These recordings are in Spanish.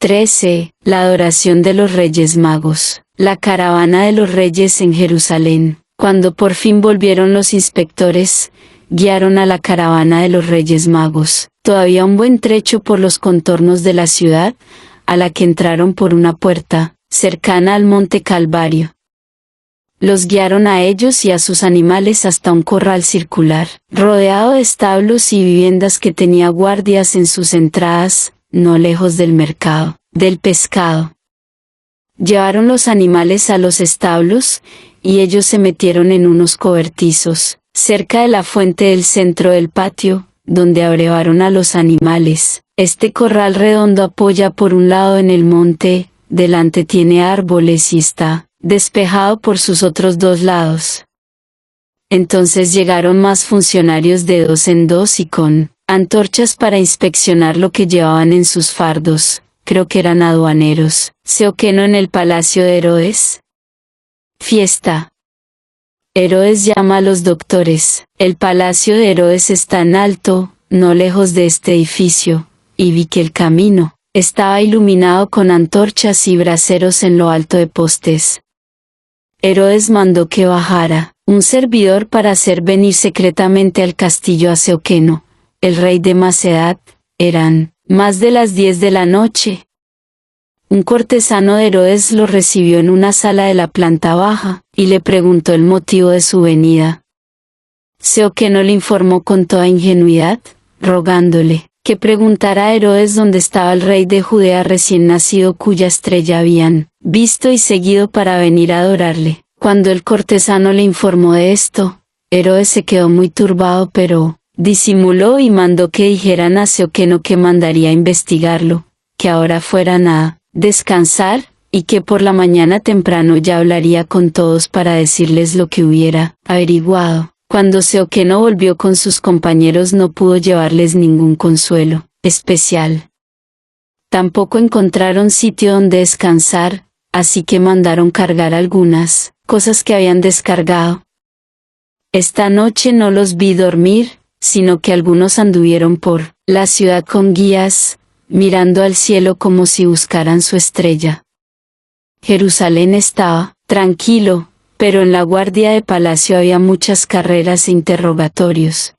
13. La adoración de los Reyes Magos. La caravana de los Reyes en Jerusalén. Cuando por fin volvieron los inspectores, guiaron a la caravana de los Reyes Magos, todavía un buen trecho por los contornos de la ciudad, a la que entraron por una puerta, cercana al monte Calvario. Los guiaron a ellos y a sus animales hasta un corral circular, rodeado de establos y viviendas que tenía guardias en sus entradas, no lejos del mercado del pescado. Llevaron los animales a los establos, y ellos se metieron en unos cobertizos, cerca de la fuente del centro del patio, donde abrevaron a los animales. Este corral redondo apoya por un lado en el monte, delante tiene árboles y está despejado por sus otros dos lados. Entonces llegaron más funcionarios de dos en dos y con antorchas para inspeccionar lo que llevaban en sus fardos. Creo que eran aduaneros. ¿Se oquenó en el palacio de Herodes? Fiesta. Herodes llama a los doctores. El palacio de Herodes está en alto, no lejos de este edificio, y vi que el camino estaba iluminado con antorchas y braseros en lo alto de postes. Herodes mandó que bajara un servidor para hacer venir secretamente al castillo a Seoqueno, el rey de Macedad. Eran más de las 10 de la noche. Un cortesano de Herodes lo recibió en una sala de la planta baja, y le preguntó el motivo de su venida. Seoqueno le informó con toda ingenuidad, rogándole que preguntara a Herodes dónde estaba el rey de Judea recién nacido cuya estrella habían visto y seguido para venir a adorarle. Cuando el cortesano le informó de esto, Herodes se quedó muy turbado pero disimuló y mandó que dijeran a Seoqueno que mandaría investigarlo, que ahora fueran a descansar, y que por la mañana temprano ya hablaría con todos para decirles lo que hubiera averiguado. Cuando Seoqueno volvió con sus compañeros no pudo llevarles ningún consuelo especial. Tampoco encontraron sitio donde descansar, así que mandaron cargar algunas cosas que habían descargado. Esta noche no los vi dormir, sino que algunos anduvieron por la ciudad con guías, mirando al cielo como si buscaran su estrella. Jerusalén estaba tranquilo, pero en la guardia de palacio había muchas carreras e interrogatorios.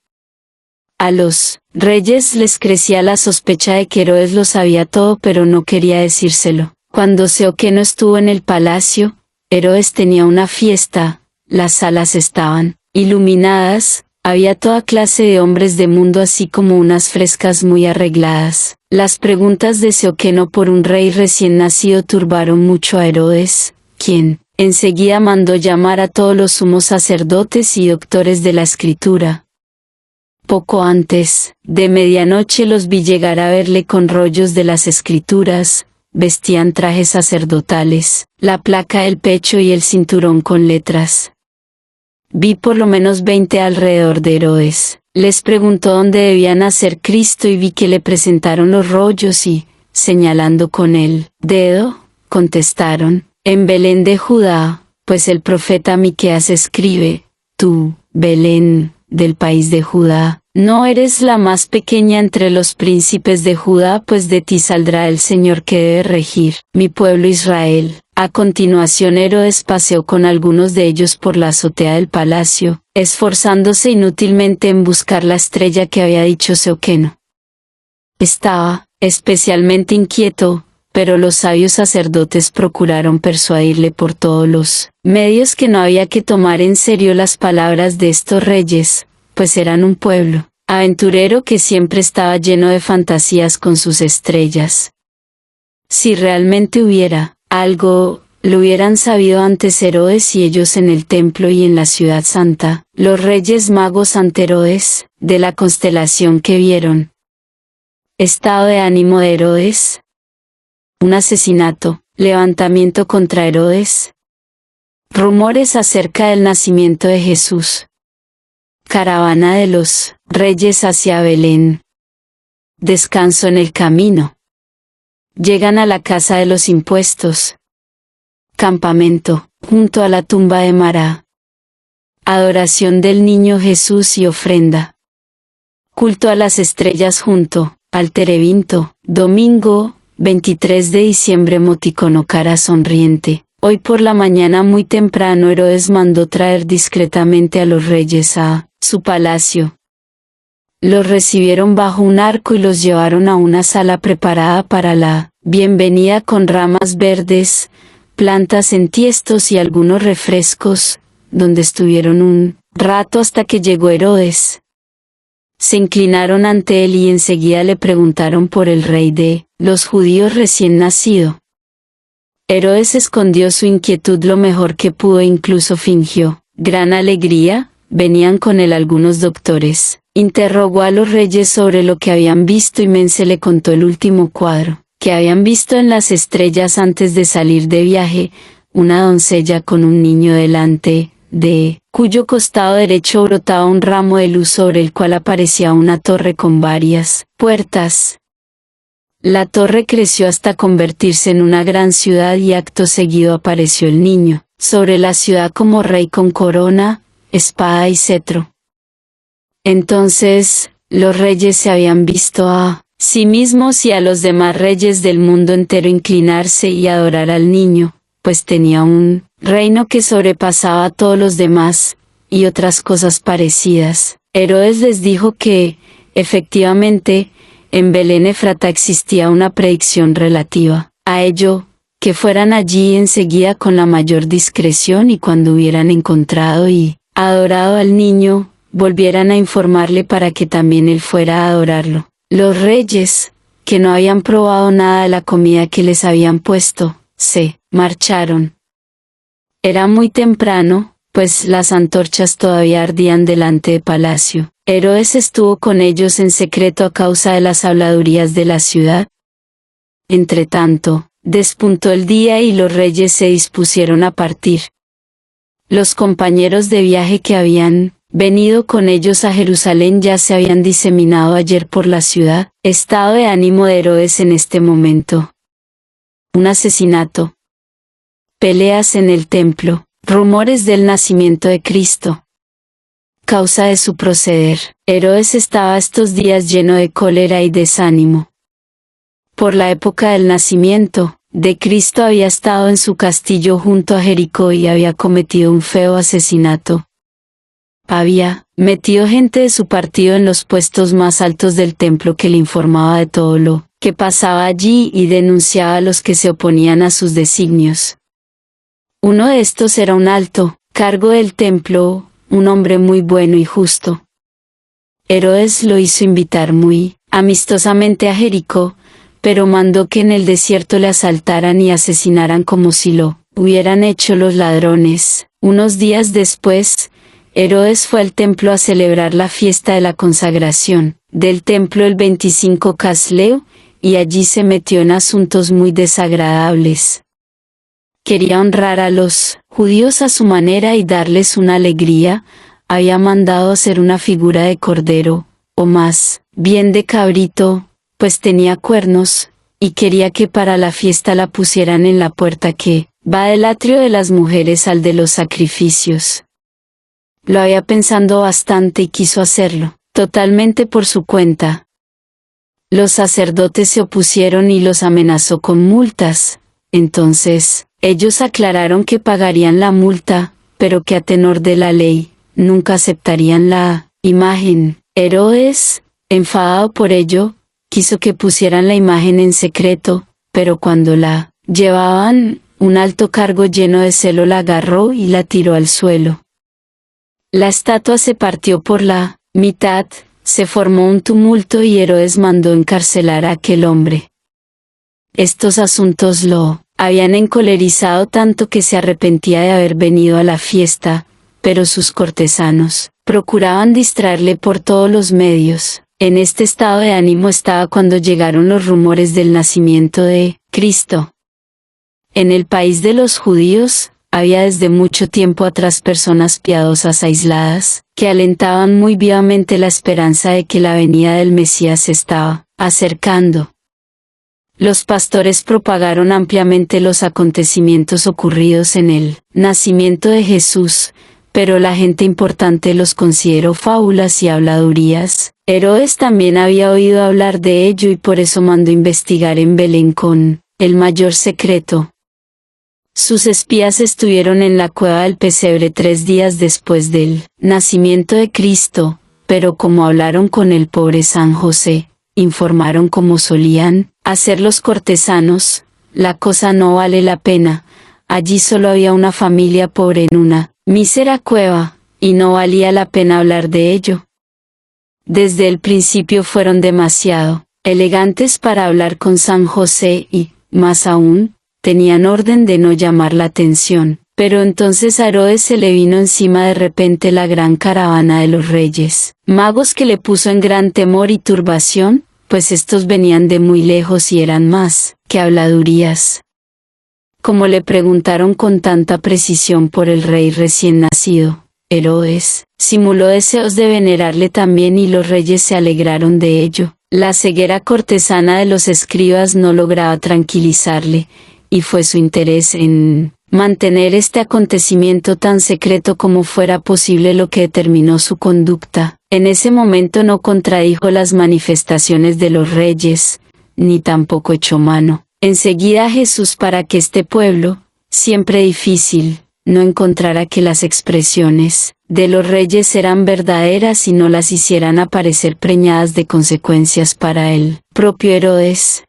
A los reyes les crecía la sospecha de que Herodes lo sabía todo pero no quería decírselo. Cuando Seoqueno estuvo en el palacio, Herodes tenía una fiesta, las salas estaban iluminadas, había toda clase de hombres de mundo así como unas frescas muy arregladas. Las preguntas de Seoqueno por un rey recién nacido turbaron mucho a Herodes, quien enseguida mandó llamar a todos los sumos sacerdotes y doctores de la escritura. Poco antes de medianoche los vi llegar a verle con rollos de las escrituras, vestían trajes sacerdotales, la placa del pecho y el cinturón con letras. Vi por lo menos 20 alrededor de Herodes. Les preguntó dónde debía nacer Cristo y vi que le presentaron los rollos y, señalando con el dedo, contestaron, en Belén de Judá, pues el profeta Miqueas escribe, tú, Belén, del país de Judá, no eres la más pequeña entre los príncipes de Judá, pues de ti saldrá el Señor que debe regir mi pueblo Israel. A continuación Herodes paseó con algunos de ellos por la azotea del palacio, esforzándose inútilmente en buscar la estrella que había dicho Seoqueno. Estaba especialmente inquieto, pero los sabios sacerdotes procuraron persuadirle por todos los medios que no había que tomar en serio las palabras de estos reyes, pues eran un pueblo aventurero que siempre estaba lleno de fantasías con sus estrellas. Si realmente hubiera algo, lo hubieran sabido antes Herodes y ellos en el templo y en la ciudad santa, los reyes magos ante Herodes, de la constelación que vieron. Estado de ánimo de Herodes. Un asesinato, levantamiento contra Herodes. Rumores acerca del nacimiento de Jesús. Caravana de los reyes hacia Belén. Descanso en el camino. Llegan a la casa de los impuestos. Campamento, junto a la tumba de Mará. Adoración del niño Jesús y ofrenda. Culto a las estrellas junto al terebinto, domingo, 23 de diciembre emoticono cara sonriente. Hoy por la mañana muy temprano Herodes mandó traer discretamente a los reyes a su palacio. Los recibieron bajo un arco y los llevaron a una sala preparada para la bienvenida con ramas verdes, plantas en tiestos y algunos refrescos, donde estuvieron un rato hasta que llegó Herodes. Se inclinaron ante él y enseguida le preguntaron por el rey de los judíos recién nacido. Herodes escondió su inquietud lo mejor que pudo e incluso fingió gran alegría. Venían con él algunos doctores. Interrogó a los reyes sobre lo que habían visto y Mense le contó el último cuadro que habían visto en las estrellas antes de salir de viaje, una doncella con un niño delante, de cuyo costado derecho brotaba un ramo de luz sobre el cual aparecía una torre con varias puertas. La torre creció hasta convertirse en una gran ciudad y acto seguido apareció el niño, sobre la ciudad como rey con corona, espada y cetro. Entonces, los reyes se habían visto a sí mismos y a los demás reyes del mundo entero inclinarse y adorar al niño, pues tenía un reino que sobrepasaba a todos los demás, y otras cosas parecidas. Herodes les dijo que, efectivamente, en Belén Efrata existía una predicción relativa a ello, que fueran allí enseguida con la mayor discreción y cuando hubieran encontrado y adorado al niño, volvieran a informarle para que también él fuera a adorarlo. Los reyes, que no habían probado nada de la comida que les habían puesto, se marcharon. Era muy temprano, pues las antorchas todavía ardían delante del palacio. Herodes estuvo con ellos en secreto a causa de las habladurías de la ciudad. Entretanto, despuntó el día y los reyes se dispusieron a partir. Los compañeros de viaje que habían venido con ellos a Jerusalén ya se habían diseminado ayer por la ciudad. Estado de ánimo de Herodes en este momento. Un asesinato. Peleas en el templo. Rumores del nacimiento de Cristo. Causa de su proceder. Herodes estaba estos días lleno de cólera y desánimo. Por la época del nacimiento de Cristo había estado en su castillo junto a Jericó y había cometido un feo asesinato. Había metido gente de su partido en los puestos más altos del templo que le informaba de todo lo que pasaba allí y denunciaba a los que se oponían a sus designios. Uno de estos era un alto cargo del templo, un hombre muy bueno y justo. Herodes lo hizo invitar muy amistosamente a Jericó, pero mandó que en el desierto le asaltaran y asesinaran como si lo hubieran hecho los ladrones. Unos días después, Herodes fue al templo a celebrar la fiesta de la consagración del templo el 25 Casleo, y allí se metió en asuntos muy desagradables. Quería honrar a los judíos a su manera y darles una alegría. Había mandado hacer una figura de cordero, o más bien de cabrito, pues tenía cuernos, y quería que para la fiesta la pusieran en la puerta que va del atrio de las mujeres al de los sacrificios. Lo había pensado bastante y quiso hacerlo, totalmente por su cuenta. Los sacerdotes se opusieron y los amenazó con multas. Entonces, ellos aclararon que pagarían la multa, pero que a tenor de la ley, nunca aceptarían la imagen. Herodes, enfadado por ello, quiso que pusieran la imagen en secreto, pero cuando la llevaban, un alto cargo lleno de celo la agarró y la tiró al suelo. La estatua se partió por la mitad, se formó un tumulto y Herodes mandó encarcelar a aquel hombre. Estos asuntos lo habían encolerizado tanto que se arrepentía de haber venido a la fiesta, pero sus cortesanos procuraban distraerle por todos los medios. En este estado de ánimo estaba cuando llegaron los rumores del nacimiento de Cristo. En el país de los judíos, había desde mucho tiempo atrás personas piadosas aisladas, que alentaban muy vivamente la esperanza de que la venida del Mesías se estaba acercando. Los pastores propagaron ampliamente los acontecimientos ocurridos en el nacimiento de Jesús, pero la gente importante los consideró fábulas y habladurías. Herodes también había oído hablar de ello y por eso mandó investigar en Belén con el mayor secreto. Sus espías estuvieron en la cueva del pesebre 3 días después del nacimiento de Cristo, pero como hablaron con el pobre San José, informaron como solían hacer los cortesanos, la cosa no vale la pena, allí solo había una familia pobre en una mísera cueva, y no valía la pena hablar de ello. Desde el principio fueron demasiado elegantes para hablar con San José y, más aún, tenían orden de no llamar la atención. Pero entonces a Herodes se le vino encima de repente la gran caravana de los reyes magos que le puso en gran temor y turbación, pues estos venían de muy lejos y eran más que habladurías. Como le preguntaron con tanta precisión por el rey recién nacido, Herodes simuló deseos de venerarle también y los reyes se alegraron de ello. La ceguera cortesana de los escribas no lograba tranquilizarle, y fue su interés en mantener este acontecimiento tan secreto como fuera posible lo que determinó su conducta. En ese momento no contradijo las manifestaciones de los reyes, ni tampoco echó mano enseguida a Jesús para que este pueblo, siempre difícil, no encontrara que las expresiones de los reyes eran verdaderas y no las hicieran aparecer preñadas de consecuencias para el propio Herodes.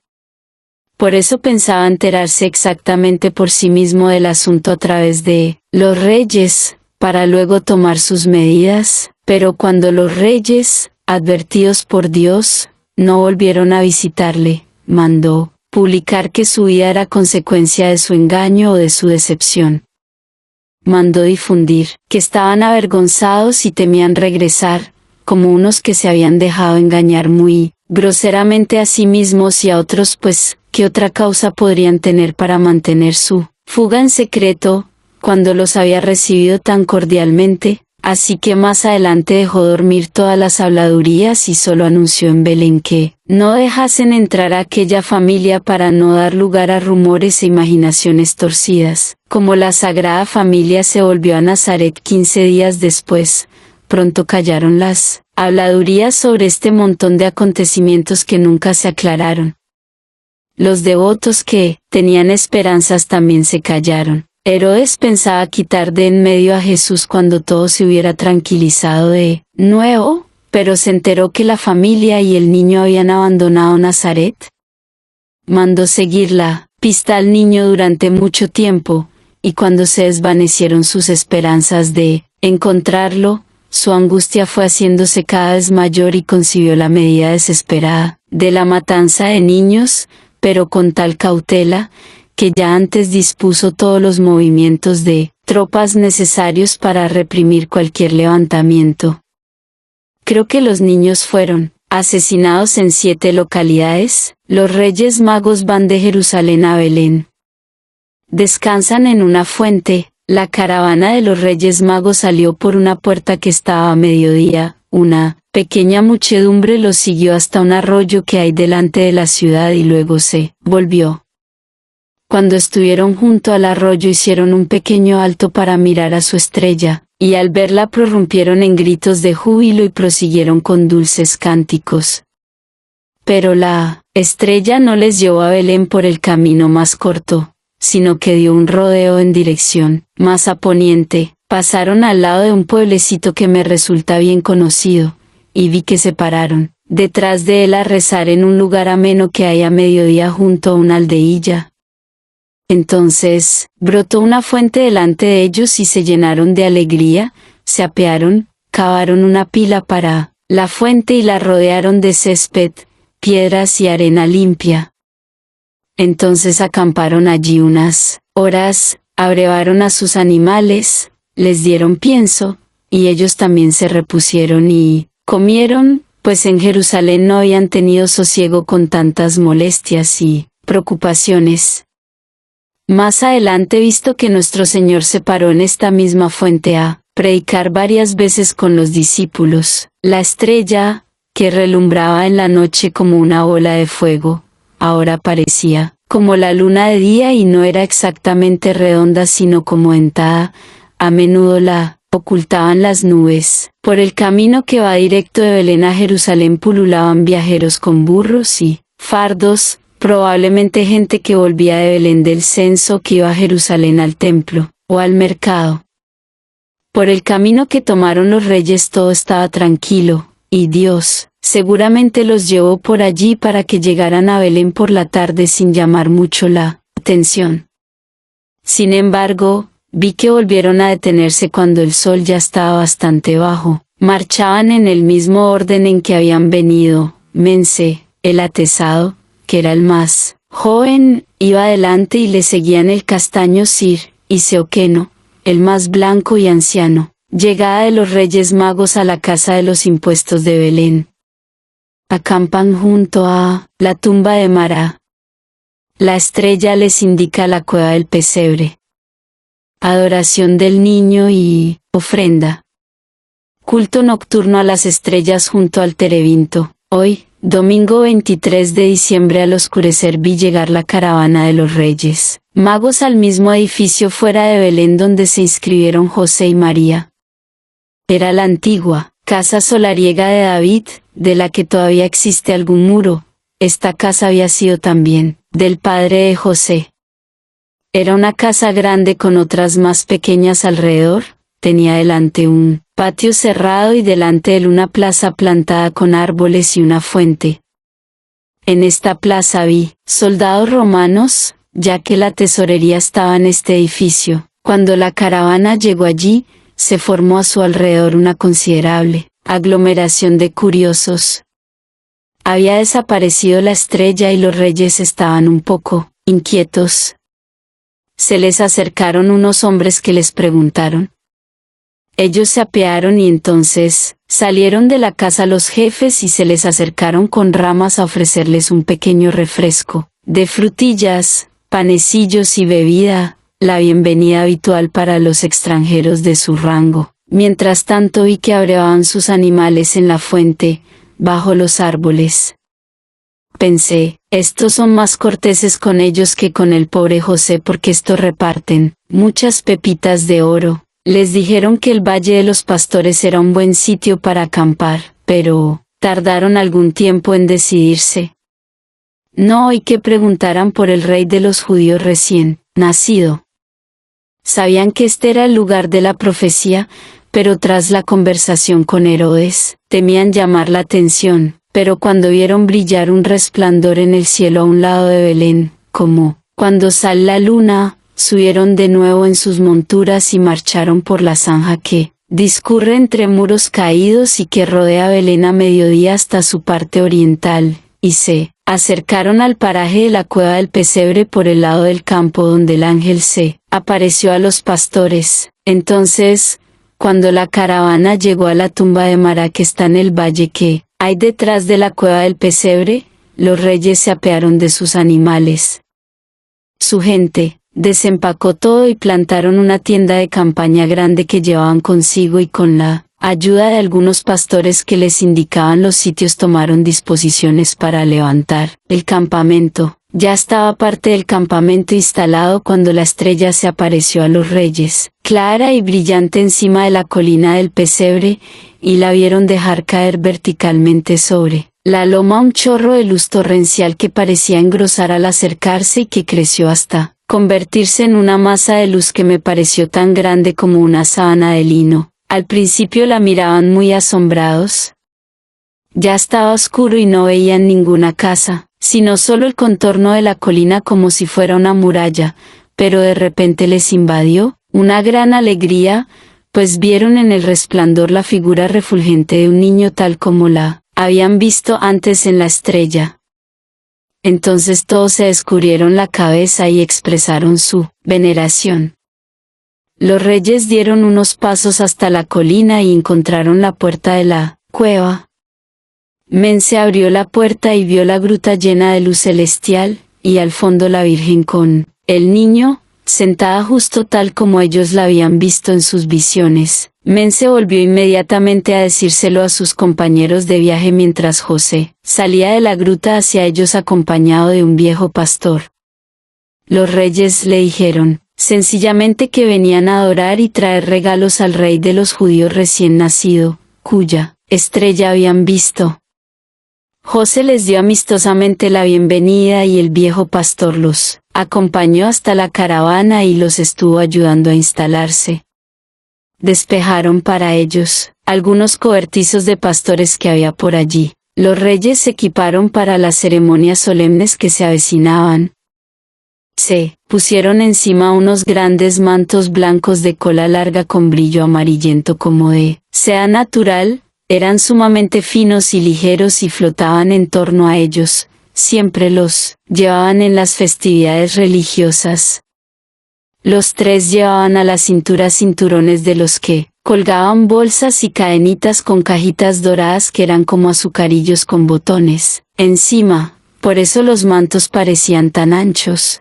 Por eso pensaba enterarse exactamente por sí mismo del asunto a través de los reyes, para luego tomar sus medidas, pero cuando los reyes, advertidos por Dios, no volvieron a visitarle, mandó publicar que su vida era consecuencia de su engaño o de su decepción. Mandó difundir que estaban avergonzados y temían regresar, como unos que se habían dejado engañar muy groseramente a sí mismos y a otros, pues, ¿qué otra causa podrían tener para mantener su fuga en secreto, cuando los había recibido tan cordialmente? Así que más adelante dejó dormir todas las habladurías y solo anunció en Belén que no dejasen entrar a aquella familia para no dar lugar a rumores e imaginaciones torcidas. Como la Sagrada Familia se volvió a Nazaret 15 días después, pronto callaron las habladurías sobre este montón de acontecimientos que nunca se aclararon. Los devotos que tenían esperanzas también se callaron. Herodes pensaba quitar de en medio a Jesús cuando todo se hubiera tranquilizado de nuevo, pero se enteró que la familia y el niño habían abandonado Nazaret. Mandó seguir la pista al niño durante mucho tiempo, y cuando se desvanecieron sus esperanzas de encontrarlo, su angustia fue haciéndose cada vez mayor y concibió la medida desesperada de la matanza de niños, pero con tal cautela, que ya antes dispuso todos los movimientos de tropas necesarios para reprimir cualquier levantamiento. Creo que los niños fueron asesinados en 7 localidades. Los reyes magos van de Jerusalén a Belén. Descansan en una fuente. La caravana de los reyes magos salió por una puerta que estaba a mediodía. Una pequeña muchedumbre los siguió hasta un arroyo que hay delante de la ciudad y luego se volvió. Cuando estuvieron junto al arroyo hicieron un pequeño alto para mirar a su estrella, y al verla prorrumpieron en gritos de júbilo y prosiguieron con dulces cánticos. Pero la estrella no les llevó a Belén por el camino más corto, sino que dio un rodeo en dirección más a poniente. Pasaron al lado de un pueblecito que me resulta bien conocido, y vi que se pararon detrás de él a rezar en un lugar ameno que hay a mediodía junto a una aldeilla. Entonces, brotó una fuente delante de ellos y se llenaron de alegría, se apearon, cavaron una pila para la fuente y la rodearon de césped, piedras y arena limpia. Entonces acamparon allí unas horas, abrevaron a sus animales, les dieron pienso, y ellos también se repusieron y comieron, pues en Jerusalén no habían tenido sosiego con tantas molestias y preocupaciones. Más adelante visto que nuestro Señor se paró en esta misma fuente a predicar varias veces con los discípulos, la estrella, que relumbraba en la noche como una bola de fuego, ahora parecía como la luna de día y no era exactamente redonda sino como dentada. A menudo la ocultaban las nubes. Por el camino que va directo de Belén a Jerusalén pululaban viajeros con burros y fardos, probablemente gente que volvía de Belén del censo, que iba a Jerusalén al templo, o al mercado. Por el camino que tomaron los reyes todo estaba tranquilo, y Dios seguramente los llevó por allí para que llegaran a Belén por la tarde sin llamar mucho la atención. Sin embargo, vi que volvieron a detenerse cuando el sol ya estaba bastante bajo. Marchaban en el mismo orden en que habían venido. Mense, el atezado, que era el más joven, iba adelante y le seguían el castaño Sir, y Seoqueno, el más blanco y anciano. Llegada de los Reyes Magos a la casa de los impuestos de Belén. Acampan junto a la tumba de Mará. La estrella les indica la cueva del pesebre. Adoración del niño y ofrenda. Culto nocturno a las estrellas junto al terebinto. Hoy, domingo 23 de diciembre, al oscurecer vi llegar la caravana de los Reyes Magos al mismo edificio fuera de Belén donde se inscribieron José y María. Era la antigua casa solariega de David, de la que todavía existe algún muro. Esta casa había sido también del padre de José. Era una casa grande con otras más pequeñas alrededor. Tenía delante un patio cerrado y delante de él una plaza plantada con árboles y una fuente. En esta plaza vi soldados romanos, ya que la tesorería estaba en este edificio. Cuando la caravana llegó allí, se formó a su alrededor una considerable aglomeración de curiosos. Había desaparecido la estrella y los reyes estaban un poco inquietos. Se les acercaron unos hombres que les preguntaron. Ellos se apearon y entonces salieron de la casa los jefes y se les acercaron con ramas a ofrecerles un pequeño refresco, de frutillas, panecillos y bebida, la bienvenida habitual para los extranjeros de su rango. Mientras tanto vi que abrevaban sus animales en la fuente, bajo los árboles. Pensé, estos son más corteses con ellos que con el pobre José, porque estos reparten muchas pepitas de oro. Les dijeron que el Valle de los Pastores era un buen sitio para acampar, pero tardaron algún tiempo en decidirse. No oí que preguntaran por el rey de los judíos recién nacido. Sabían que este era el lugar de la profecía, pero tras la conversación con Herodes, temían llamar la atención. Pero cuando vieron brillar un resplandor en el cielo a un lado de Belén, como cuando sale la luna, subieron de nuevo en sus monturas y marcharon por la zanja que discurre entre muros caídos y que rodea Belén a mediodía hasta su parte oriental, y se acercaron al paraje de la cueva del pesebre por el lado del campo donde el ángel se apareció a los pastores. Entonces, cuando la caravana llegó a la tumba de Mará que está en el valle que hay detrás de la cueva del pesebre, los reyes se apearon de sus animales. Su gente desempacó todo y plantaron una tienda de campaña grande que llevaban consigo, y con la ayuda de algunos pastores que les indicaban los sitios tomaron disposiciones para levantar el campamento. Ya estaba parte del campamento instalado cuando la estrella se apareció a los reyes, clara y brillante encima de la colina del pesebre, y la vieron dejar caer verticalmente sobre la loma un chorro de luz torrencial que parecía engrosar al acercarse y que creció hasta convertirse en una masa de luz que me pareció tan grande como una sábana de lino. Al principio la miraban muy asombrados. Ya estaba oscuro y no veían ninguna casa, sino solo el contorno de la colina como si fuera una muralla, pero de repente les invadió una gran alegría, pues vieron en el resplandor la figura refulgente de un niño tal como la habían visto antes en la estrella. Entonces todos se descubrieron la cabeza y expresaron su veneración. Los reyes dieron unos pasos hasta la colina y encontraron la puerta de la cueva. Mense abrió la puerta y vio la gruta llena de luz celestial, y al fondo la Virgen con el niño, sentada justo tal como ellos la habían visto en sus visiones. Mense volvió inmediatamente a decírselo a sus compañeros de viaje mientras José salía de la gruta hacia ellos acompañado de un viejo pastor. Los reyes le dijeron, sencillamente que venían a adorar y traer regalos al rey de los judíos recién nacido, cuya estrella habían visto. José les dio amistosamente la bienvenida y el viejo pastor los acompañó hasta la caravana y los estuvo ayudando a instalarse. Despejaron para ellos algunos cobertizos de pastores que había por allí. Los reyes se equiparon para las ceremonias solemnes que se avecinaban. Se pusieron encima unos grandes mantos blancos de cola larga con brillo amarillento como de seda natural, eran sumamente finos y ligeros y flotaban en torno a ellos, siempre los llevaban en las festividades religiosas. Los tres llevaban a la cintura cinturones de los que colgaban bolsas y cadenitas con cajitas doradas que eran como azucarillos con botones encima, por eso los mantos parecían tan anchos.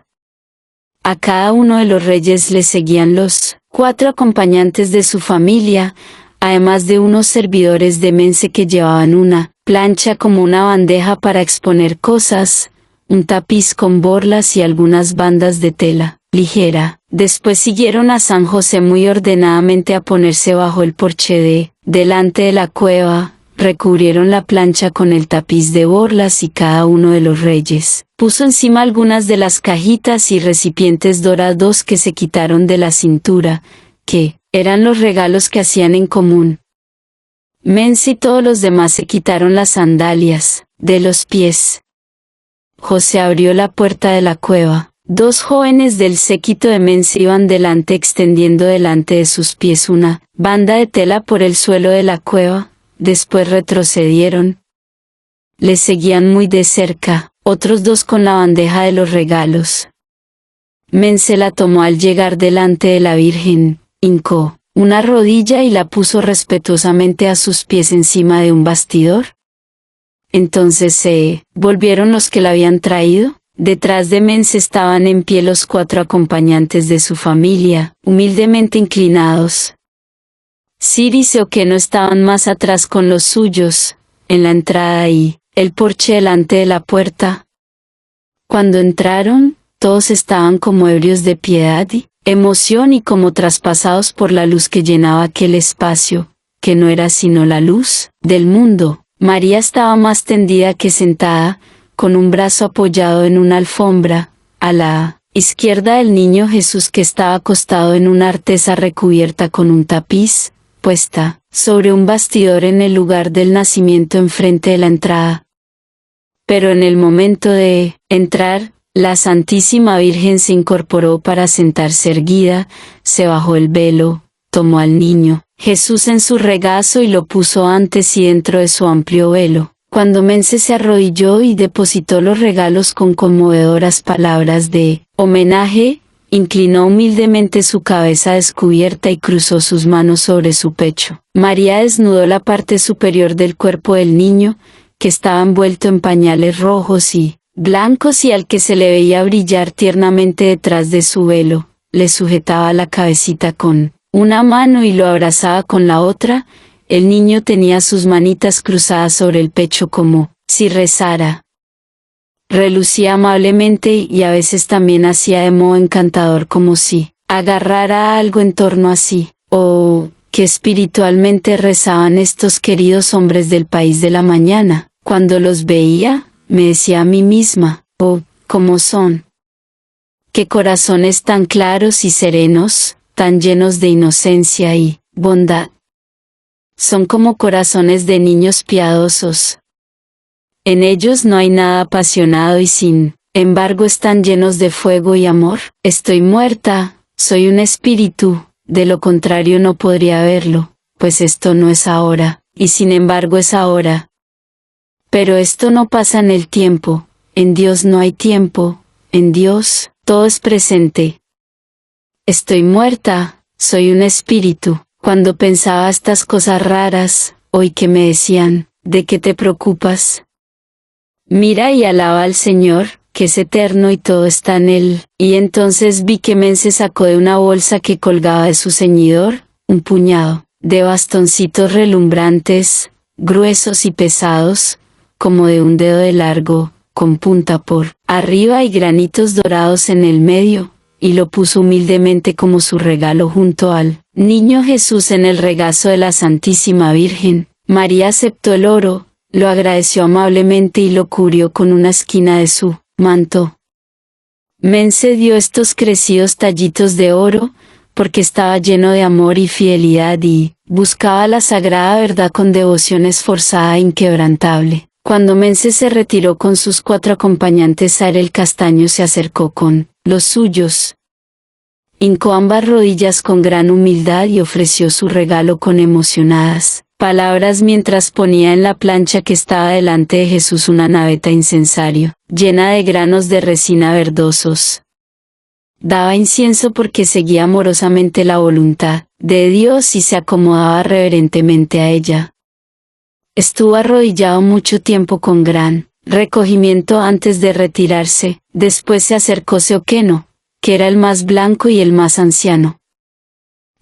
A cada uno de los reyes le seguían los 4 acompañantes de su familia, además de unos servidores de mense que llevaban una plancha como una bandeja para exponer cosas, un tapiz con borlas y algunas bandas de tela ligera. Después siguieron a San José muy ordenadamente a ponerse bajo el porche delante de la cueva, recubrieron la plancha con el tapiz de borlas y cada uno de los reyes puso encima algunas de las cajitas y recipientes dorados que se quitaron de la cintura, que eran los regalos que hacían en común. Mense y todos los demás se quitaron las sandalias de los pies. José abrió la puerta de la cueva. 2 jóvenes del séquito de Mense iban delante extendiendo delante de sus pies una banda de tela por el suelo de la cueva, después retrocedieron. Les seguían muy de cerca, otros 2 con la bandeja de los regalos. Mense la tomó al llegar delante de la Virgen, hincó una rodilla y la puso respetuosamente a sus pies encima de un bastidor. Entonces se volvieron los que la habían traído. Detrás de Mense estaban en pie los 4 acompañantes de su familia, humildemente inclinados. Sir y Seoque estaban más atrás con los suyos, en la entrada y el porche delante de la puerta. Cuando entraron, todos estaban como ebrios de piedad y emoción y como traspasados por la luz que llenaba aquel espacio, que no era sino la luz del mundo. María estaba más tendida que sentada, con un brazo apoyado en una alfombra, a la izquierda del niño Jesús que estaba acostado en una artesa recubierta con un tapiz, puesta sobre un bastidor en el lugar del nacimiento enfrente de la entrada. Pero en el momento de entrar, la Santísima Virgen se incorporó para sentarse erguida, se bajó el velo, tomó al niño Jesús en su regazo y lo puso antes y dentro de su amplio velo. Cuando Mense se arrodilló y depositó los regalos con conmovedoras palabras de homenaje, inclinó humildemente su cabeza descubierta y cruzó sus manos sobre su pecho. María desnudó la parte superior del cuerpo del niño, que estaba envuelto en pañales rojos y blancos y al que se le veía brillar tiernamente detrás de su velo, le sujetaba la cabecita con una mano y lo abrazaba con la otra. El niño tenía sus manitas cruzadas sobre el pecho como si rezara. Relucía amablemente y a veces también hacía de modo encantador como si agarrara algo en torno a sí. Oh, qué espiritualmente rezaban estos queridos hombres del país de la mañana. Cuando los veía, me decía a mí misma, oh, cómo son. Qué corazones tan claros y serenos, tan llenos de inocencia y bondad. Son como corazones de niños piadosos. En ellos no hay nada apasionado y sin embargo están llenos de fuego y amor. Estoy muerta, soy un espíritu, de lo contrario no podría verlo, pues esto no es ahora, y sin embargo es ahora. Pero esto no pasa en el tiempo, en Dios no hay tiempo, en Dios todo es presente. Estoy muerta, soy un espíritu. Cuando pensaba estas cosas raras, oí que me decían, ¿de qué te preocupas? Mira y alaba al Señor, que es eterno y todo está en Él. Y entonces vi que Mense sacó de una bolsa que colgaba de su ceñidor, un puñado de bastoncitos relumbrantes, gruesos y pesados, como de un dedo de largo, con punta por arriba y granitos dorados en el medio, y lo puso humildemente como su regalo junto al niño Jesús en el regazo de la Santísima Virgen. María aceptó el oro, lo agradeció amablemente y lo cubrió con una esquina de su manto. Mense dio estos crecidos tallitos de oro, porque estaba lleno de amor y fidelidad y buscaba la sagrada verdad con devoción esforzada e inquebrantable. Cuando Mense se retiró con sus 4 acompañantes, Sara el Castaño se acercó con los suyos. Hincó ambas rodillas con gran humildad y ofreció su regalo con emocionadas palabras mientras ponía en la plancha que estaba delante de Jesús una naveta incensario, llena de granos de resina verdosos. Daba incienso porque seguía amorosamente la voluntad de Dios y se acomodaba reverentemente a ella. Estuvo arrodillado mucho tiempo con gran recogimiento antes de retirarse. Después se acercó Seoqueno, que era el más blanco y el más anciano.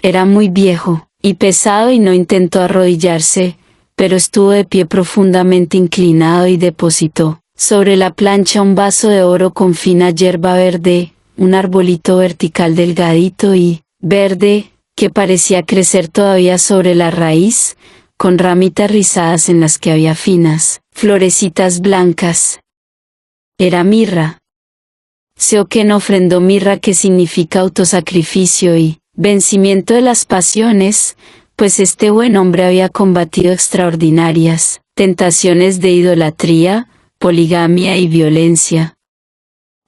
Era muy viejo y pesado y no intentó arrodillarse, pero estuvo de pie profundamente inclinado y depositó sobre la plancha un vaso de oro con fina hierba verde, un arbolito vertical delgadito y verde, que parecía crecer todavía sobre la raíz, con ramitas rizadas en las que había finas florecitas blancas. Era mirra. Seoqueno ofrendó mirra, que significa autosacrificio y vencimiento de las pasiones, pues este buen hombre había combatido extraordinarias tentaciones de idolatría, poligamia y violencia.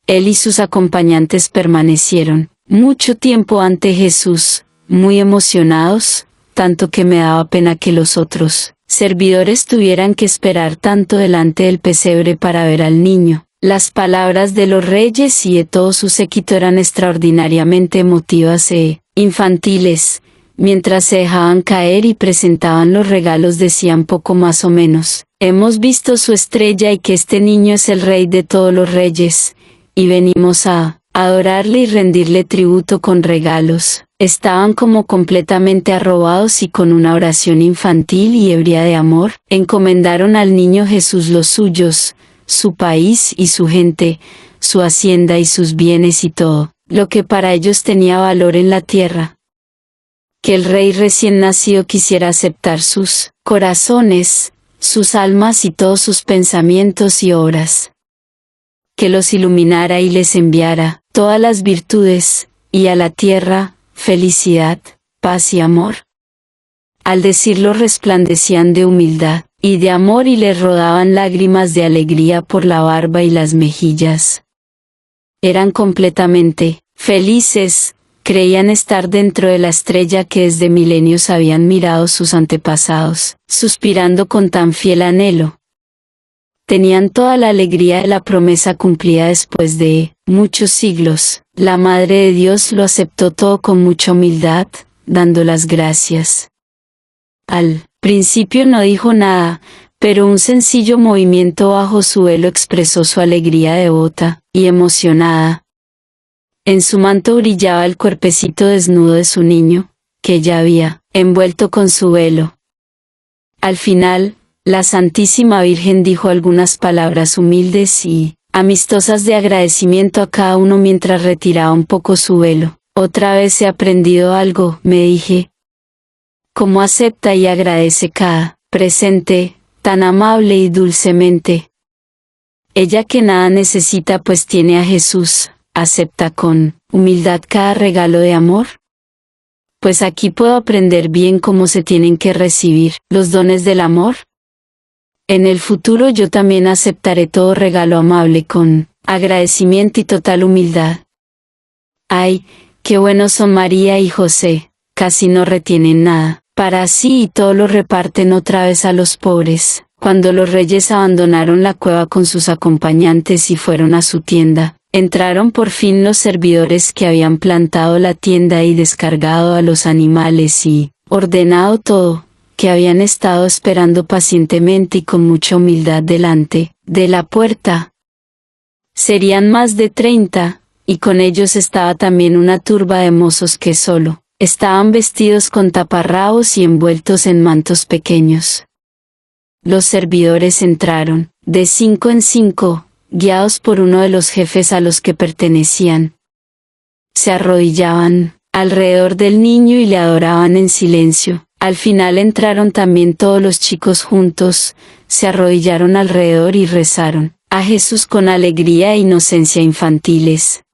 Él y sus acompañantes permanecieron mucho tiempo ante Jesús, muy emocionados, tanto que me daba pena que los otros servidores tuvieran que esperar tanto delante del pesebre para ver al niño. Las palabras de los reyes y de todo su séquito eran extraordinariamente emotivas e infantiles. Mientras se dejaban caer y presentaban los regalos, decían poco más o menos: hemos visto su estrella y que este niño es el rey de todos los reyes, y venimos a adorarle y rendirle tributo con regalos. Estaban como completamente arrobados y con una oración infantil y ebria de amor, encomendaron al niño Jesús los suyos, su país y su gente, su hacienda y sus bienes y todo lo que para ellos tenía valor en la tierra. Que el rey recién nacido quisiera aceptar sus corazones, sus almas y todos sus pensamientos y obras. Que los iluminara y les enviara todas las virtudes, y a la tierra, felicidad, paz y amor. Al decirlo resplandecían de humildad y de amor y les rodaban lágrimas de alegría por la barba y las mejillas. Eran completamente felices, creían estar dentro de la estrella que desde milenios habían mirado sus antepasados, suspirando con tan fiel anhelo. Tenían toda la alegría de la promesa cumplida después de muchos siglos. La Madre de Dios lo aceptó todo con mucha humildad, dando las gracias. Al principio no dijo nada, pero un sencillo movimiento bajo su velo expresó su alegría devota y emocionada. En su manto brillaba el cuerpecito desnudo de su niño, que ella había envuelto con su velo. Al final, la Santísima Virgen dijo algunas palabras humildes y amistosas de agradecimiento a cada uno mientras retiraba un poco su velo. Otra vez he aprendido algo, me dije. Cómo acepta y agradece cada presente, tan amable y dulcemente. Ella, que nada necesita pues tiene a Jesús, acepta con humildad cada regalo de amor. Pues aquí puedo aprender bien cómo se tienen que recibir los dones del amor. En el futuro yo también aceptaré todo regalo amable con agradecimiento y total humildad. Ay, qué buenos son María y José, casi no retienen nada para sí y todo lo reparten otra vez a los pobres. Cuando los reyes abandonaron la cueva con sus acompañantes y fueron a su tienda, entraron por fin los servidores que habían plantado la tienda y descargado a los animales y ordenado todo, que habían estado esperando pacientemente y con mucha humildad delante de la puerta. Serían más de 30, y con ellos estaba también una turba de mozos que solo estaban vestidos con taparrabos y envueltos en mantos pequeños. Los servidores entraron, de 5 en 5, guiados por uno de los jefes a los que pertenecían. se arrodillaban alrededor del niño y le adoraban en silencio. Al final entraron también todos los chicos juntos, se arrodillaron alrededor y rezaron a Jesús con alegría e inocencia infantiles.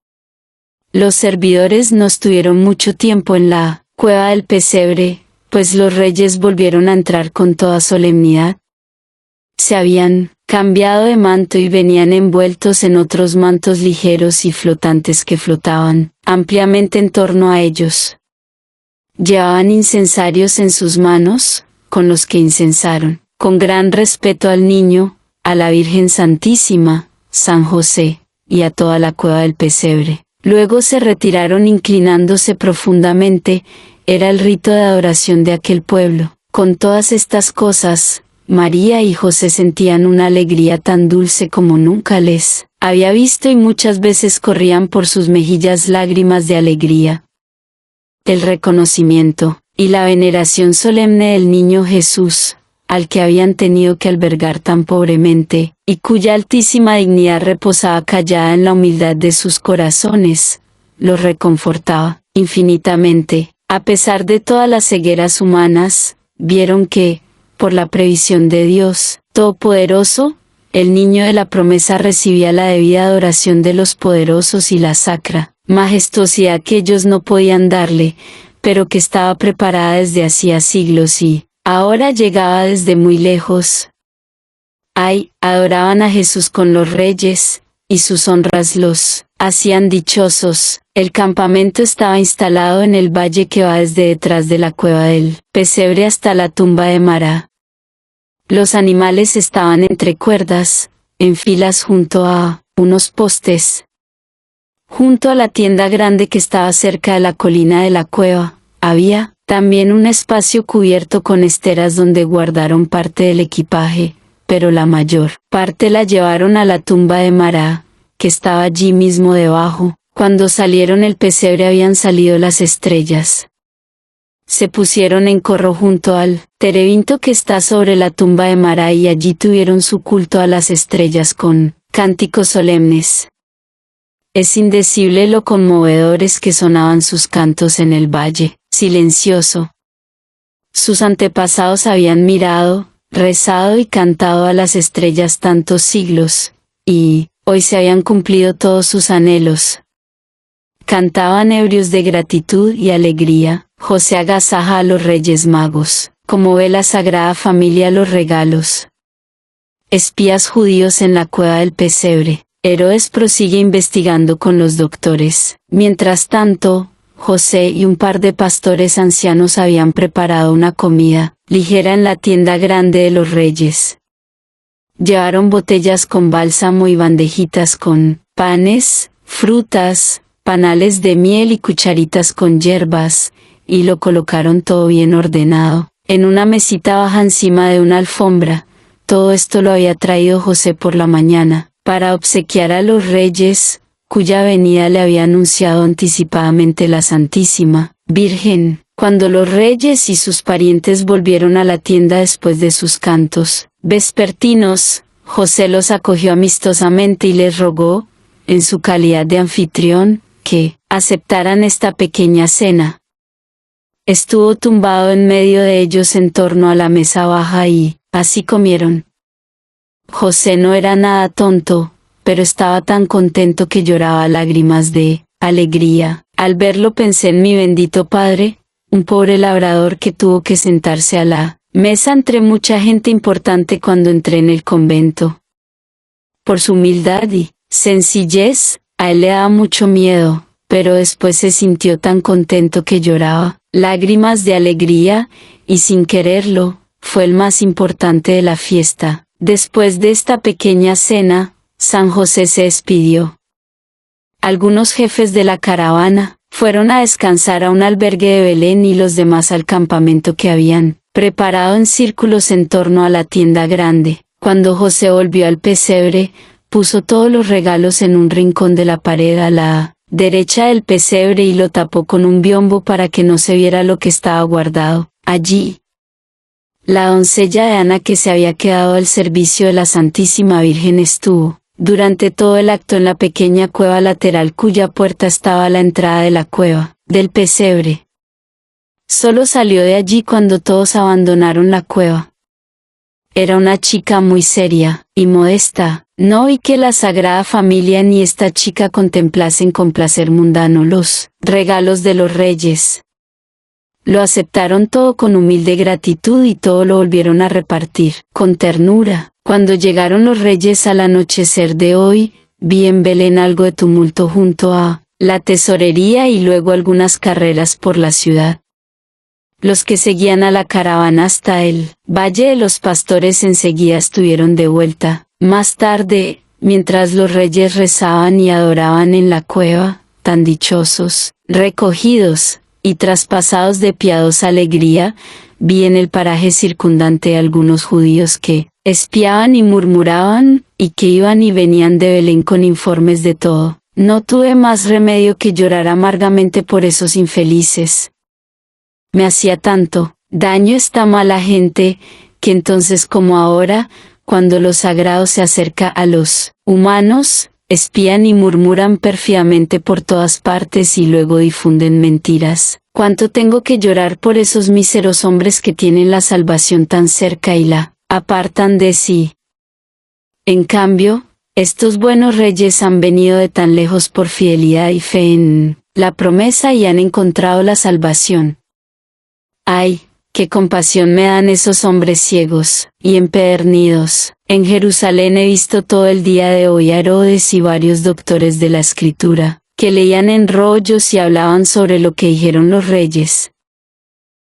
Los servidores no estuvieron mucho tiempo en la cueva del pesebre, pues los reyes volvieron a entrar con toda solemnidad. Se habían cambiado de manto y venían envueltos en otros mantos ligeros y flotantes que flotaban ampliamente en torno a ellos. Llevaban incensarios en sus manos, con los que incensaron, con gran respeto al niño, a la Virgen Santísima, San José, y a toda la cueva del pesebre. Luego se retiraron inclinándose profundamente, era el rito de adoración de aquel pueblo. Con todas estas cosas, María y José sentían una alegría tan dulce como nunca les había visto y muchas veces corrían por sus mejillas lágrimas de alegría. El reconocimiento y la veneración solemne del niño Jesús, al que habían tenido que albergar tan pobremente, y cuya altísima dignidad reposaba callada en la humildad de sus corazones, los reconfortaba infinitamente. A pesar de todas las cegueras humanas, vieron que, por la previsión de Dios Todopoderoso, el niño de la promesa recibía la debida adoración de los poderosos y la sacra majestuosidad que ellos no podían darle, pero que estaba preparada desde hacía siglos y, ahora llegaba desde muy lejos. Adoraban a Jesús con los reyes, y sus honras los hacían dichosos. El campamento estaba instalado en el valle que va desde detrás de la cueva del pesebre hasta la tumba de Mará. Los animales estaban entre cuerdas, en filas junto a unos postes. Junto a la tienda grande que estaba cerca de la colina de la cueva, había también un espacio cubierto con esteras donde guardaron parte del equipaje, pero la mayor parte la llevaron a la tumba de Mará, que estaba allí mismo debajo. Cuando salieron el pesebre habían salido las estrellas. Se pusieron en corro junto al terebinto que está sobre la tumba de Mará y allí tuvieron su culto a las estrellas con cánticos solemnes. Es indecible lo conmovedores que sonaban sus cantos en el valle silencioso. Sus antepasados habían mirado, rezado y cantado a las estrellas tantos siglos, y hoy se habían cumplido todos sus anhelos. Cantaban ebrios de gratitud y alegría. José agasaja a los Reyes Magos, como ve la Sagrada Familia los regalos. Espías judíos en la cueva del pesebre. Herodes prosigue investigando con los doctores. Mientras tanto, José y un par de pastores ancianos habían preparado una comida ligera en la tienda grande de los reyes. Llevaron botellas con bálsamo y bandejitas con panes, frutas, panales de miel y cucharitas con hierbas, y lo colocaron todo bien ordenado, en una mesita baja encima de una alfombra. Todo esto lo había traído José por la mañana, para obsequiar a los reyes, cuya venida le había anunciado anticipadamente la Santísima Virgen. Cuando los reyes y sus parientes volvieron a la tienda después de sus cantos vespertinos, José los acogió amistosamente y les rogó, en su calidad de anfitrión, que aceptaran esta pequeña cena. Estuvo tumbado en medio de ellos en torno a la mesa baja y, así comieron. José no era nada tonto, pero estaba tan contento que lloraba lágrimas de alegría. Al verlo pensé en mi bendito padre, un pobre labrador que tuvo que sentarse a la mesa entre mucha gente importante cuando entré en el convento. Por su humildad y sencillez, a él le daba mucho miedo, pero después se sintió tan contento que lloraba lágrimas de alegría, y sin quererlo, fue el más importante de la fiesta. Después de esta pequeña cena, San José se despidió. Algunos jefes de la caravana fueron a descansar a un albergue de Belén y los demás al campamento que habían preparado en círculos en torno a la tienda grande. Cuando José volvió al pesebre, puso todos los regalos en un rincón de la pared a la derecha del pesebre y lo tapó con un biombo para que no se viera lo que estaba guardado allí. La doncella de Ana, que se había quedado al servicio de la Santísima Virgen, estuvo durante todo el acto en la pequeña cueva lateral cuya puerta estaba a la entrada de la cueva, del pesebre. Solo salió de allí cuando todos abandonaron la cueva. Era una chica muy seria y modesta. No vi que la Sagrada Familia ni esta chica contemplasen con placer mundano los regalos de los reyes. Lo aceptaron todo con humilde gratitud y todo lo volvieron a repartir con ternura. Cuando llegaron los reyes al anochecer de hoy, vi en Belén algo de tumulto junto a la tesorería y luego algunas carreras por la ciudad. Los que seguían a la caravana hasta el Valle de los Pastores enseguida estuvieron de vuelta. Más tarde, mientras los reyes rezaban y adoraban en la cueva, tan dichosos, recogidos y traspasados de piadosa alegría, vi en el paraje circundante algunos judíos que espiaban y murmuraban, y que iban y venían de Belén con informes de todo. No tuve más remedio que llorar amargamente por esos infelices. Me hacía tanto daño esta mala gente, que entonces como ahora, cuando lo sagrado se acerca a los humanos, espían y murmuran pérfidamente por todas partes y luego difunden mentiras. Cuánto tengo que llorar por esos míseros hombres que tienen la salvación tan cerca y la apartan de sí. En cambio, estos buenos reyes han venido de tan lejos por fidelidad y fe en la promesa y han encontrado la salvación. ¡Ay, qué compasión me dan esos hombres ciegos y empedernidos! En Jerusalén he visto todo el día de hoy a Herodes y varios doctores de la Escritura, que leían en rollos y hablaban sobre lo que dijeron los reyes.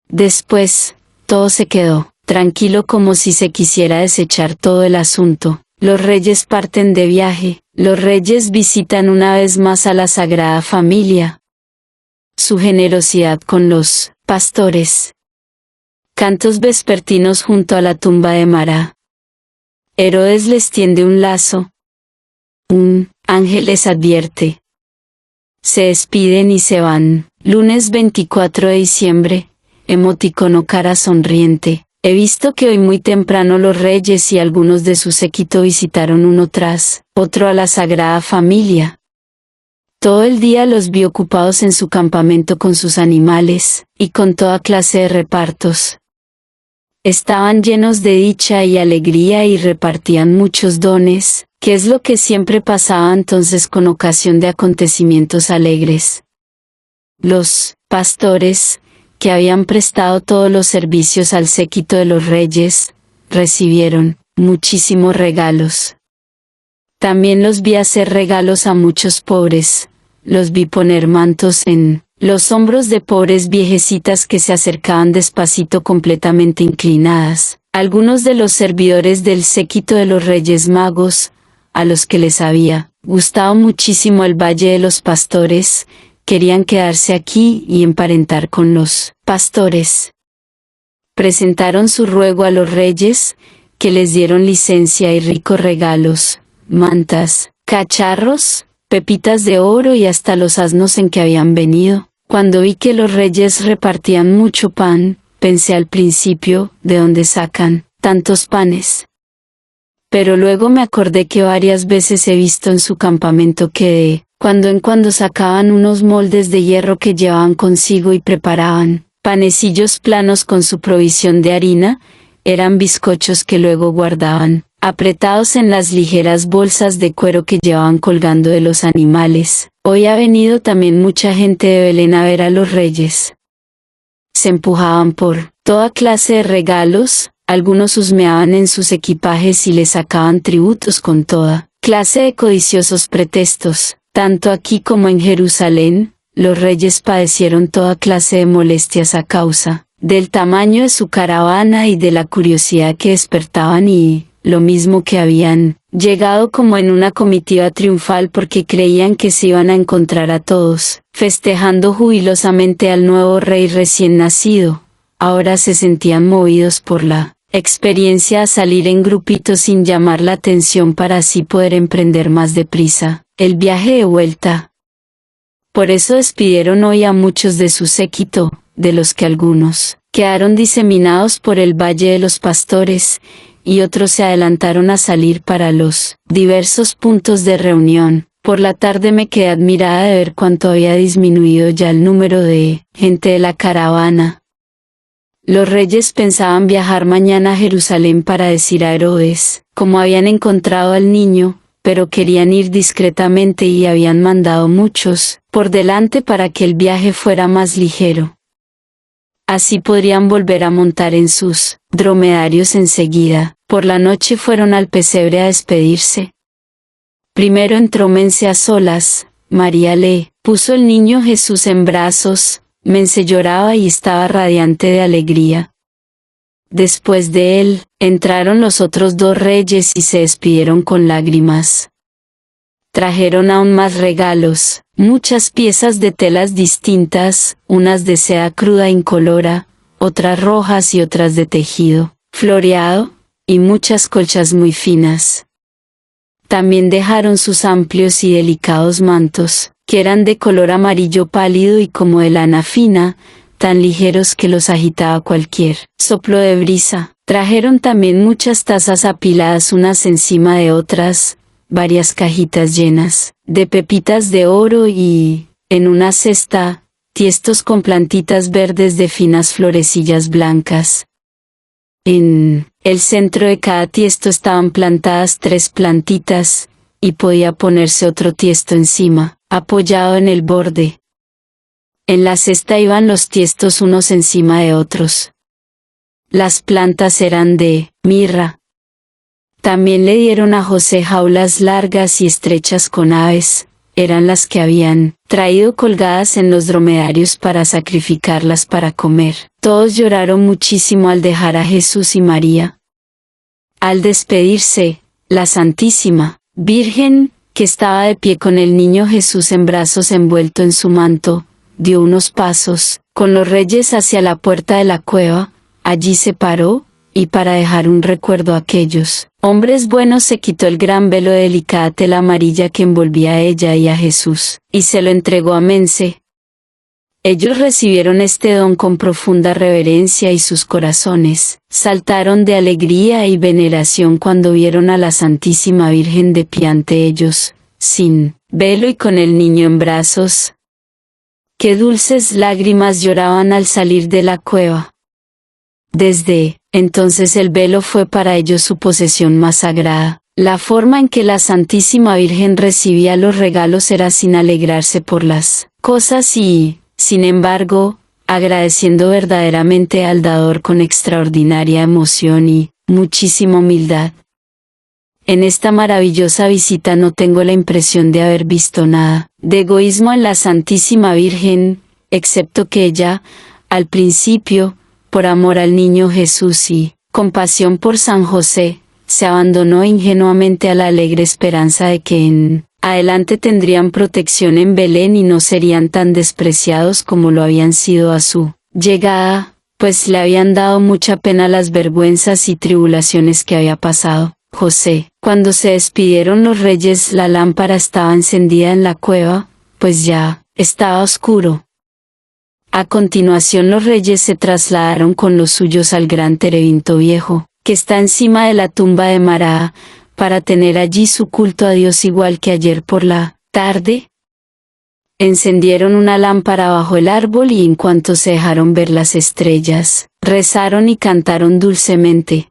Después, todo se quedó tranquilo como si se quisiera desechar todo el asunto. Los reyes parten de viaje, los reyes visitan una vez más a la Sagrada Familia. Su generosidad con los pastores. Cantos vespertinos junto a la tumba de Mará. Herodes les tiende un lazo. Un ángel les advierte. Se despiden y se van. Lunes 24 de diciembre, emoticono cara sonriente. He visto que hoy muy temprano los reyes y algunos de su séquito visitaron uno tras otro a la Sagrada Familia. Todo el día los vi ocupados en su campamento con sus animales, y con toda clase de repartos. Estaban llenos de dicha y alegría y repartían muchos dones, que es lo que siempre pasaba entonces con ocasión de acontecimientos alegres. Los pastores, que habían prestado todos los servicios al séquito de los reyes, recibieron muchísimos regalos. También los vi hacer regalos a muchos pobres, los vi poner mantos en los hombros de pobres viejecitas que se acercaban despacito completamente inclinadas. Algunos de los servidores del séquito de los Reyes Magos, a los que les había gustado muchísimo el Valle de los Pastores, querían quedarse aquí y emparentar con los pastores. Presentaron su ruego a los reyes, que les dieron licencia y ricos regalos, mantas, cacharros, pepitas de oro y hasta los asnos en que habían venido. Cuando vi que los reyes repartían mucho pan, pensé al principio, ¿de dónde sacan tantos panes? Pero luego me acordé que varias veces he visto en su campamento que de cuando en cuando sacaban unos moldes de hierro que llevaban consigo y preparaban panecillos planos con su provisión de harina, eran bizcochos que luego guardaban, apretados en las ligeras bolsas de cuero que llevaban colgando de los animales. Hoy ha venido también mucha gente de Belén a ver a los reyes. Se empujaban por toda clase de regalos, algunos husmeaban en sus equipajes y les sacaban tributos con toda clase de codiciosos pretextos. Tanto aquí como en Jerusalén, los reyes padecieron toda clase de molestias a causa del tamaño de su caravana y de la curiosidad que despertaban y, lo mismo que habían llegado como en una comitiva triunfal porque creían que se iban a encontrar a todos, festejando jubilosamente al nuevo rey recién nacido, ahora se sentían movidos por la experiencia a salir en grupitos sin llamar la atención para así poder emprender más deprisa el viaje de vuelta. Por eso despidieron hoy a muchos de su séquito, de los que algunos quedaron diseminados por el Valle de los Pastores, y otros se adelantaron a salir para los diversos puntos de reunión. Por la tarde me quedé admirada de ver cuánto había disminuido ya el número de gente de la caravana. Los reyes pensaban viajar mañana a Jerusalén para decir a Herodes cómo habían encontrado al niño, pero querían ir discretamente y habían mandado muchos por delante para que el viaje fuera más ligero. Así podrían volver a montar en sus dromedarios enseguida. Por la noche fueron al pesebre a despedirse. Primero entrómense a solas, María le puso el niño Jesús en brazos, Mense lloraba y estaba radiante de alegría. Después de él, entraron los otros dos reyes y se despidieron con lágrimas. Trajeron aún más regalos, muchas piezas de telas distintas, unas de seda cruda incolora, otras rojas y otras de tejido floreado, y muchas colchas muy finas. También dejaron sus amplios y delicados mantos, que eran de color amarillo pálido y como de lana fina, tan ligeros que los agitaba cualquier soplo de brisa. Trajeron también muchas tazas apiladas unas encima de otras, varias cajitas llenas de pepitas de oro y, en una cesta, tiestos con plantitas verdes de finas florecillas blancas. En el centro de cada tiesto estaban plantadas 3 plantitas, y podía ponerse otro tiesto encima, apoyado en el borde. En la cesta iban los tiestos unos encima de otros. Las plantas eran de mirra. También le dieron a José jaulas largas y estrechas con aves, eran las que habían traído colgadas en los dromedarios para sacrificarlas para comer. Todos lloraron muchísimo al dejar a Jesús y María. Al despedirse, la Santísima Virgen, que estaba de pie con el niño Jesús en brazos envuelto en su manto, dio unos pasos con los reyes hacia la puerta de la cueva, allí se paró, y para dejar un recuerdo a aquellos hombres buenos se quitó el gran velo de delicada tela amarilla que envolvía a ella y a Jesús, y se lo entregó a Mense. Ellos recibieron este don con profunda reverencia y sus corazones saltaron de alegría y veneración cuando vieron a la Santísima Virgen de pie ante ellos, sin velo y con el niño en brazos. Qué dulces lágrimas lloraban al salir de la cueva. Desde entonces el velo fue para ellos su posesión más sagrada. La forma en que la Santísima Virgen recibía los regalos era sin alegrarse por las cosas y, sin embargo, agradeciendo verdaderamente al dador con extraordinaria emoción y muchísima humildad. En esta maravillosa visita no tengo la impresión de haber visto nada de egoísmo en la Santísima Virgen, excepto que ella, al principio, por amor al niño Jesús y compasión por San José, se abandonó ingenuamente a la alegre esperanza de que en adelante tendrían protección en Belén y no serían tan despreciados como lo habían sido a su llegada, pues le habían dado mucha pena las vergüenzas y tribulaciones que había pasado José. Cuando se despidieron los reyes, la lámpara estaba encendida en la cueva, pues ya estaba oscuro. A continuación los reyes se trasladaron con los suyos al gran terebinto viejo, que está encima de la tumba de María, para tener allí su culto a Dios igual que ayer por la tarde. Encendieron una lámpara bajo el árbol y en cuanto se dejaron ver las estrellas, rezaron y cantaron dulcemente.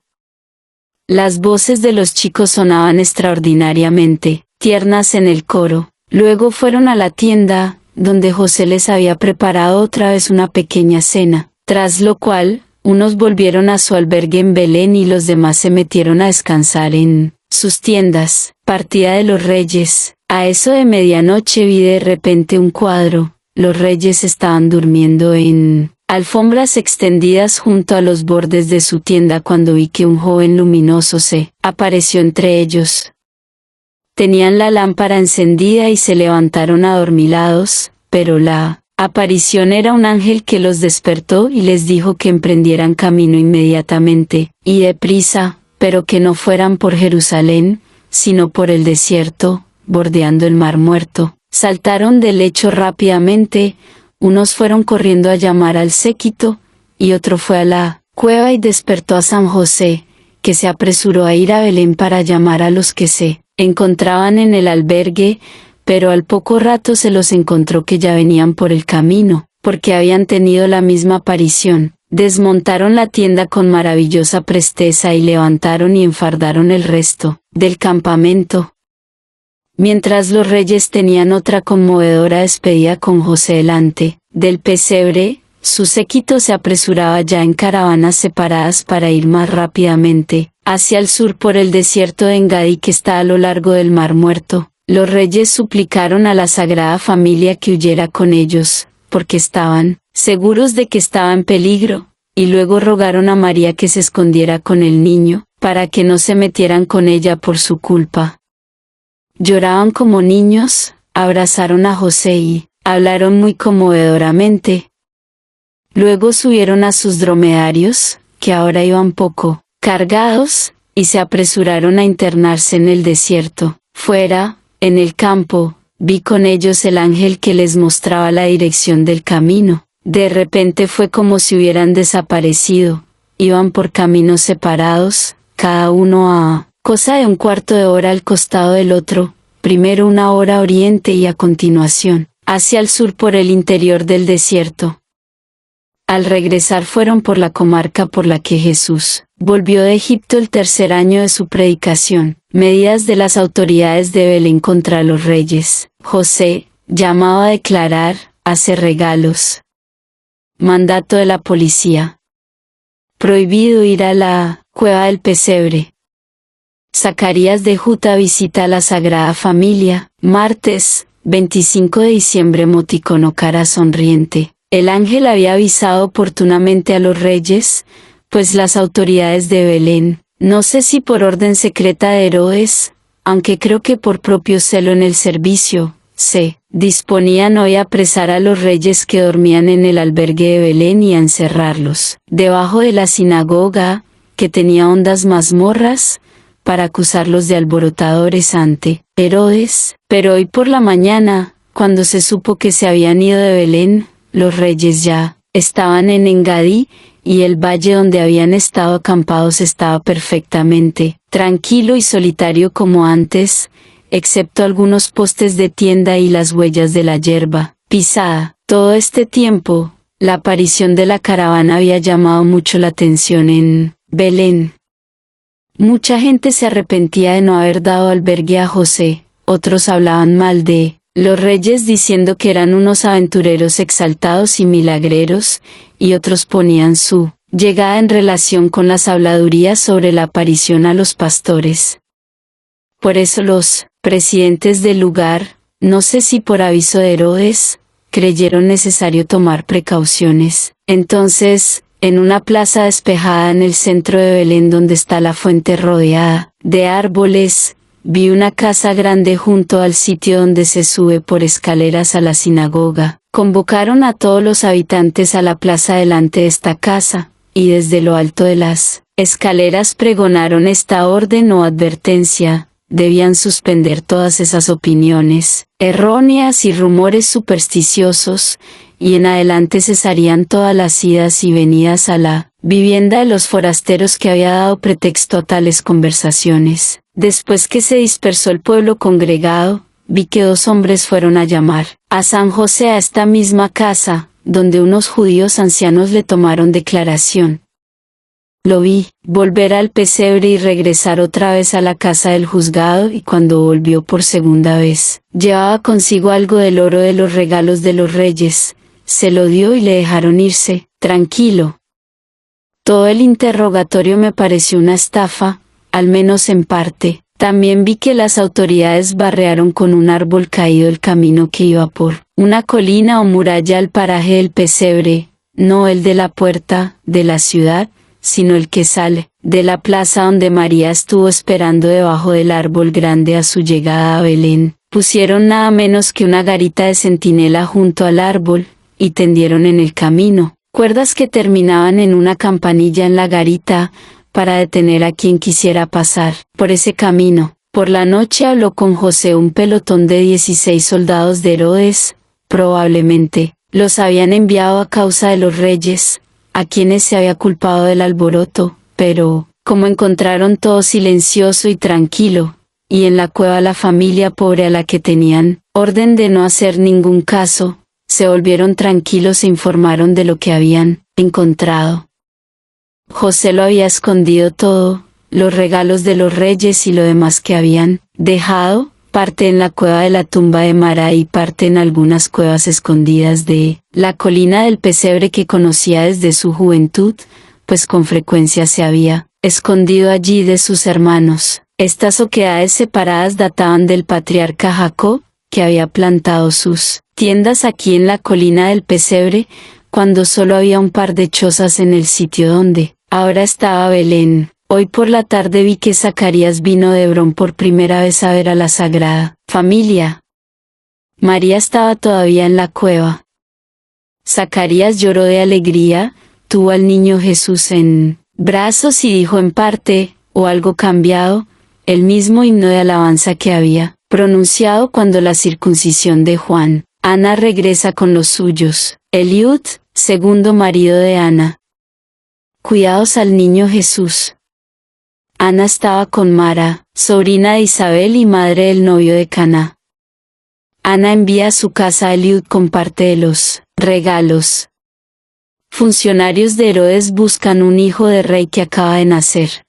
Las voces de los chicos sonaban extraordinariamente tiernas en el coro. Luego fueron a la tienda, donde José les había preparado otra vez una pequeña cena, tras lo cual, unos volvieron a su albergue en Belén y los demás se metieron a descansar en sus tiendas. Partida de los reyes. A eso de medianoche vi de repente un cuadro. Los reyes estaban durmiendo en alfombras extendidas junto a los bordes de su tienda cuando vi que un joven luminoso se apareció entre ellos. Tenían la lámpara encendida y se levantaron adormilados, pero la aparición era un ángel que los despertó y les dijo que emprendieran camino inmediatamente, y deprisa, pero que no fueran por Jerusalén, sino por el desierto, bordeando el mar muerto. Saltaron del lecho rápidamente, unos fueron corriendo a llamar al séquito, y otro fue a la cueva y despertó a San José, que se apresuró a ir a Belén para llamar a los que se encontraban en el albergue, pero al poco rato se los encontró que ya venían por el camino, porque habían tenido la misma aparición. Desmontaron la tienda con maravillosa presteza y levantaron y enfardaron el resto del campamento. Mientras los reyes tenían otra conmovedora despedida con José delante del pesebre, su séquito se apresuraba ya en caravanas separadas para ir más rápidamente hacia el sur por el desierto de Engadí que está a lo largo del Mar Muerto. Los reyes suplicaron a la Sagrada Familia que huyera con ellos, porque estaban seguros de que estaba en peligro, y luego rogaron a María que se escondiera con el niño, para que no se metieran con ella por su culpa. Lloraban como niños, abrazaron a José y hablaron muy conmovedoramente. Luego subieron a sus dromedarios, que ahora iban poco cargados, y se apresuraron a internarse en el desierto. Fuera, en el campo, vi con ellos el ángel que les mostraba la dirección del camino. De repente fue como si hubieran desaparecido. Iban por caminos separados, cada uno a cosa de un cuarto de hora al costado del otro, primero una hora a oriente y a continuación, hacia el sur por el interior del desierto. Al regresar fueron por la comarca por la que Jesús volvió de Egipto el tercer año de su predicación. Medidas de las autoridades de Belén contra los reyes. José, llamado a declarar, hace regalos. Mandato de la policía. Prohibido ir a la cueva del pesebre. Zacarías de Juta visita a la Sagrada Familia. Martes, 25 de diciembre. Emoticono cara sonriente. El ángel había avisado oportunamente a los reyes, pues las autoridades de Belén, no sé si por orden secreta de Herodes, aunque creo que por propio celo en el servicio, se disponían hoy a apresar a los reyes que dormían en el albergue de Belén y a encerrarlos debajo de la sinagoga, que tenía hondas mazmorras, para acusarlos de alborotadores ante Herodes. Pero hoy por la mañana, cuando se supo que se habían ido de Belén, los reyes ya estaban en Engadí, y el valle donde habían estado acampados estaba perfectamente tranquilo y solitario como antes, excepto algunos postes de tienda y las huellas de la hierba pisada. Todo este tiempo, la aparición de la caravana había llamado mucho la atención en Belén. Mucha gente se arrepentía de no haber dado albergue a José, otros hablaban mal de los reyes diciendo que eran unos aventureros exaltados y milagreros, y otros ponían su llegada en relación con las habladurías sobre la aparición a los pastores. Por eso los presidentes del lugar, no sé si por aviso de Herodes, creyeron necesario tomar precauciones. Entonces, en una plaza despejada en el centro de Belén donde está la fuente rodeada de árboles, vi una casa grande junto al sitio donde se sube por escaleras a la sinagoga. Convocaron a todos los habitantes a la plaza delante de esta casa, y desde lo alto de las escaleras pregonaron esta orden o advertencia. Debían suspender todas esas opiniones erróneas y rumores supersticiosos, y en adelante cesarían todas las idas y venidas a la vivienda de los forasteros que había dado pretexto a tales conversaciones. Después que se dispersó el pueblo congregado, vi que 2 hombres fueron a llamar a San José a esta misma casa, donde unos judíos ancianos le tomaron declaración. Lo vi volver al pesebre y regresar otra vez a la casa del juzgado, y cuando volvió por segunda vez, llevaba consigo algo del oro de los regalos de los reyes. Se lo dio y le dejaron irse, tranquilo. Todo el interrogatorio me pareció una estafa, al menos en parte. También vi que las autoridades barrearon con un árbol caído el camino que iba por una colina o muralla al paraje del pesebre, no el de la puerta de la ciudad, sino el que sale de la plaza donde María estuvo esperando debajo del árbol grande a su llegada a Belén. Pusieron nada menos que una garita de centinela junto al árbol, y tendieron en el camino cuerdas que terminaban en una campanilla en la garita, para detener a quien quisiera pasar por ese camino. Por la noche habló con José un pelotón de 16 soldados de Herodes, probablemente los habían enviado a causa de los reyes, a quienes se había culpado del alboroto, pero, Como encontraron todo silencioso y tranquilo, y en la cueva la familia pobre a la que tenían orden de no hacer ningún caso, se volvieron tranquilos e informaron de lo que habían encontrado. José lo había escondido todo, los regalos de los reyes y lo demás que habían dejado, parte en la cueva de la tumba de Mara y parte en algunas cuevas escondidas de la colina del pesebre que conocía desde su juventud, pues con frecuencia se había escondido allí de sus hermanos. Estas oquedades separadas databan del patriarca Jacob, que había plantado sus tiendas aquí en la colina del pesebre, cuando solo había un par de chozas en el sitio donde ahora estaba Belén. Hoy por la tarde vi que Zacarías vino de Hebrón por primera vez a ver a la Sagrada Familia. María estaba todavía en la cueva. Zacarías lloró de alegría, tuvo al niño Jesús en brazos y dijo en parte, o algo cambiado, el mismo himno de alabanza que había pronunciado cuando la circuncisión de Juan. Ana regresa con los suyos. Eliud, segundo marido de Ana. Cuidaos al niño Jesús. Ana estaba con Mara, sobrina de Isabel y madre del novio de Caná. Ana envía a su casa a Eliud con parte de los regalos. Funcionarios de Herodes buscan un hijo de rey que acaba de nacer.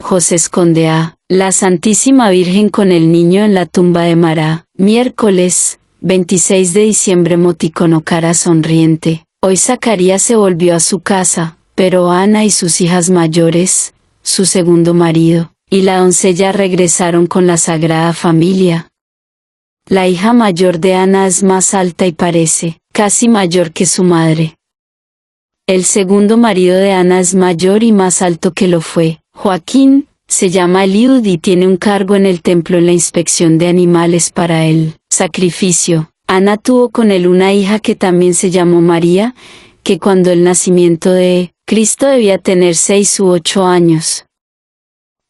José esconde a la Santísima Virgen con el niño en la tumba de Mara. Miércoles, 26 de diciembre. Emoticono cara sonriente. Hoy Zacarías se volvió a su casa, pero Ana y sus hijas mayores, su segundo marido, y la doncella regresaron con la Sagrada Familia. La hija mayor de Ana es más alta y parece casi mayor que su madre. El segundo marido de Ana es mayor y más alto que lo fue. Joaquín, se llama Eliud y tiene un cargo en el templo en la inspección de animales para el sacrificio. Ana tuvo con él una hija que también se llamó María, que cuando el nacimiento de Cristo debía tener 6 u 8 años.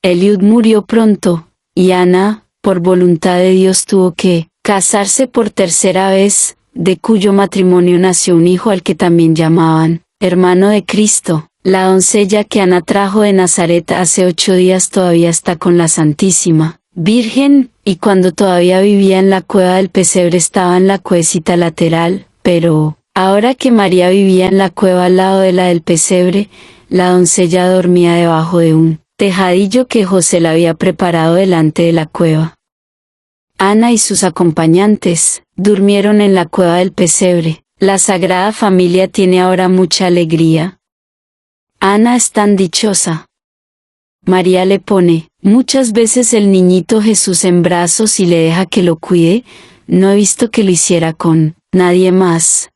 Eliud murió pronto, y Ana, por voluntad de Dios, tuvo que casarse por tercera vez, de cuyo matrimonio nació un hijo al que también llamaban hermano de Cristo. La doncella que Ana trajo de Nazaret hace 8 días todavía está con la Santísima Virgen, y cuando todavía vivía en la cueva del pesebre estaba en la cuevecita lateral, pero ahora que María vivía en la cueva al lado de la del pesebre, la doncella dormía debajo de un tejadillo que José le había preparado delante de la cueva. Ana y sus acompañantes durmieron en la cueva del pesebre. La Sagrada Familia tiene ahora mucha alegría. Ana es tan dichosa. María le pone muchas veces el niñito Jesús en brazos y le deja que lo cuide. No he visto que lo hiciera con nadie más.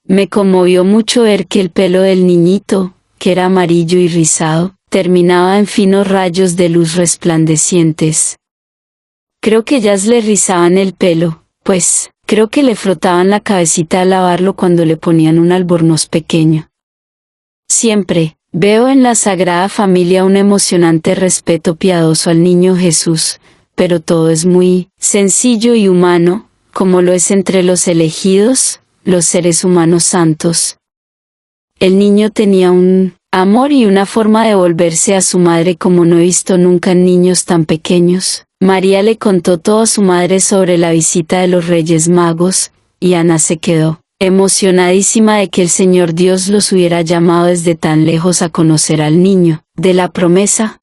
Me conmovió mucho ver que el pelo del niñito, que era amarillo y rizado, terminaba en finos rayos de luz resplandecientes. Creo que ellas le rizaban el pelo, pues, creo que le frotaban la cabecita al lavarlo cuando le ponían un albornoz pequeño. Siempre veo en la Sagrada Familia un emocionante respeto piadoso al niño Jesús, pero todo es muy sencillo y humano, como lo es entre los elegidos, los seres humanos santos. El niño tenía un amor y una forma de volverse a su madre como no he visto nunca en niños tan pequeños. María le contó todo a su madre sobre la visita de los Reyes Magos, y Ana se quedó emocionadísima de que el Señor Dios los hubiera llamado desde tan lejos a conocer al niño de la promesa.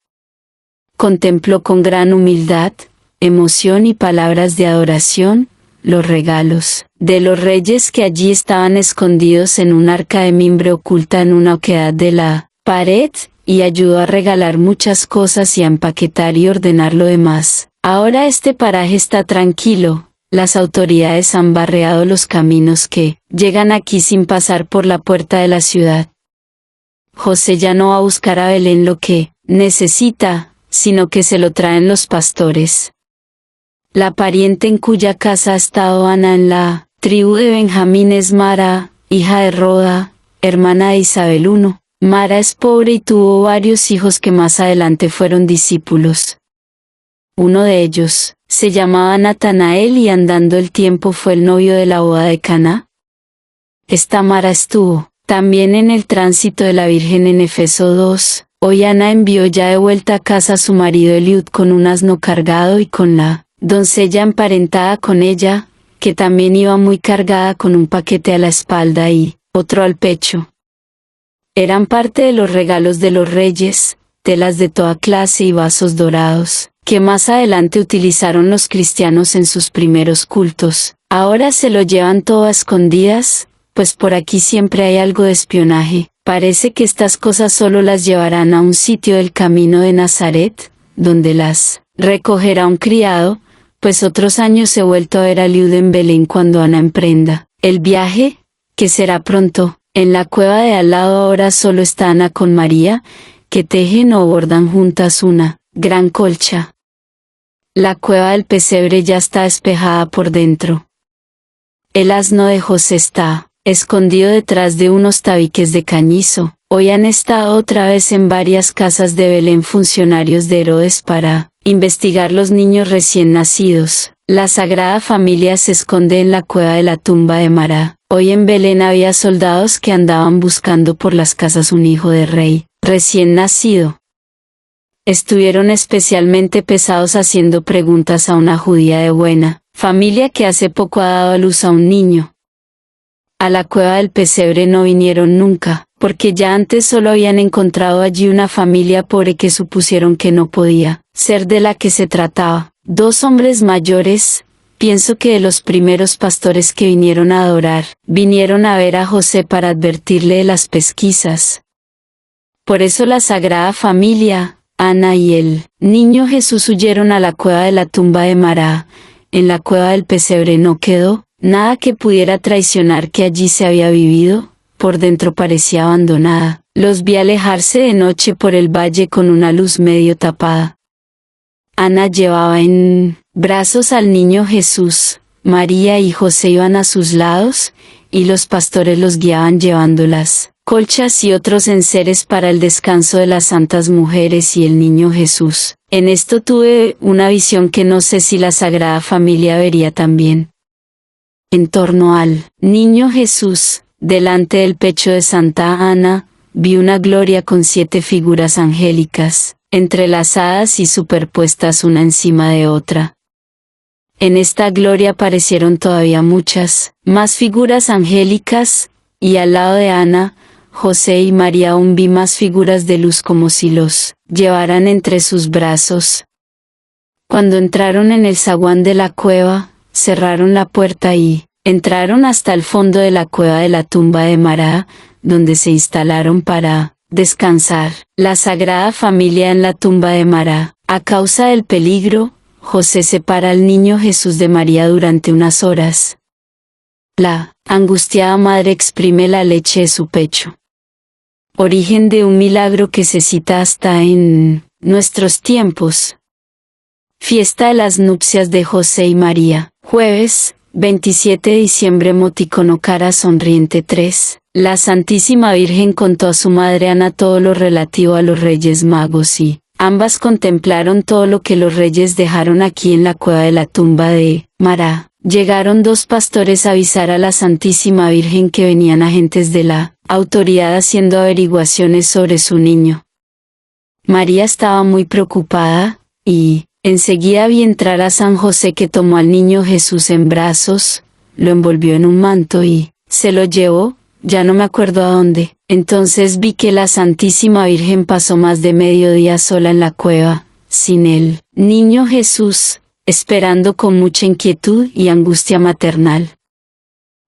Contempló con gran humildad, emoción y palabras de adoración, los regalos de los reyes que allí estaban escondidos en un arca de mimbre oculta en una oquedad de la pared, y ayudó a regalar muchas cosas y a empaquetar y ordenar lo demás. Ahora este paraje está tranquilo. Las autoridades han barreado los caminos que llegan aquí sin pasar por la puerta de la ciudad. José ya no va a buscar a Belén lo que necesita, sino que se lo traen los pastores. La pariente en cuya casa ha estado Ana en la tribu de Benjamín es Mara, hija de Roda, hermana de Isabel I. Mara es pobre y tuvo varios hijos que más adelante fueron discípulos. Uno de ellos se llamaba Natanael y andando el tiempo fue el novio de la boda de Caná. Esta Mara estuvo también en el tránsito de la Virgen en Efeso 2, Hoy Ana envió ya de vuelta a casa a su marido Eliud con un asno cargado y con la doncella emparentada con ella, que también iba muy cargada con un paquete a la espalda y otro al pecho. Eran parte de los regalos de los reyes, telas de toda clase y vasos dorados, que más adelante utilizaron los cristianos en sus primeros cultos. Ahora se lo llevan todo a escondidas, pues por aquí siempre hay algo de espionaje. Parece que estas cosas solo las llevarán a un sitio del camino de Nazaret, donde las recogerá un criado, pues otros años he vuelto a ver a Eliud en Belén cuando Ana emprenda el viaje, que será pronto. En la cueva de al lado ahora solo está Ana con María, que tejen o bordan juntas una gran colcha. La cueva del pesebre ya está despejada por dentro. El asno de José está escondido detrás de unos tabiques de cañizo. Hoy han estado otra vez en varias casas de Belén funcionarios de Herodes para investigar los niños recién nacidos. La Sagrada Familia se esconde en la cueva de la tumba de Mará. Hoy en Belén había soldados que andaban buscando por las casas un hijo de rey, recién nacido. Estuvieron especialmente pesados haciendo preguntas a una judía de buena familia que hace poco ha dado a luz a un niño. A la cueva del pesebre no vinieron nunca, porque ya antes solo habían encontrado allí una familia pobre que supusieron que no podía ser de la que se trataba. 2 hombres mayores, pienso que de los primeros pastores que vinieron a adorar, vinieron a ver a José para advertirle de las pesquisas. Por eso la Sagrada Familia, Ana y el niño Jesús huyeron a la cueva de la tumba de Mará. En la cueva del pesebre no quedó nada que pudiera traicionar que allí se había vivido, por dentro parecía abandonada. Los vi alejarse de noche por el valle con una luz medio tapada. Ana llevaba en brazos al niño Jesús, María y José iban a sus lados, y los pastores los guiaban llevando las colchas y otros enseres para el descanso de las santas mujeres y el niño Jesús. En esto tuve una visión que no sé si la Sagrada Familia vería también. En torno al niño Jesús, delante del pecho de Santa Ana, vi una gloria con 7 figuras angélicas, entrelazadas y superpuestas una encima de otra. En esta gloria aparecieron todavía muchas más figuras angélicas, y al lado de Ana, José y María aún vi más figuras de luz como si los llevaran entre sus brazos. Cuando entraron en el zaguán de la cueva, cerraron la puerta y entraron hasta el fondo de la cueva de la tumba de Mará, donde se instalaron para descansar. La Sagrada Familia en la tumba de Mará. A causa del peligro, José separa al niño Jesús de María durante unas horas. La angustiada madre exprime la leche de su pecho. Origen de un milagro que se cita hasta en nuestros tiempos. Fiesta de las nupcias de José y María. Jueves, 27 de diciembre. Emoticono cara sonriente 3. La Santísima Virgen contó a su madre Ana todo lo relativo a los Reyes Magos y ambas contemplaron todo lo que los reyes dejaron aquí en la cueva de la tumba de Mará. Llegaron 2 pastores a avisar a la Santísima Virgen que venían agentes de la autoridad haciendo averiguaciones sobre su niño. María estaba muy preocupada, y enseguida vi entrar a San José, que tomó al niño Jesús en brazos, lo envolvió en un manto y se lo llevó, ya no me acuerdo a dónde. Entonces vi que la Santísima Virgen pasó más de mediodía sola en la cueva, sin el niño Jesús, esperando con mucha inquietud y angustia maternal.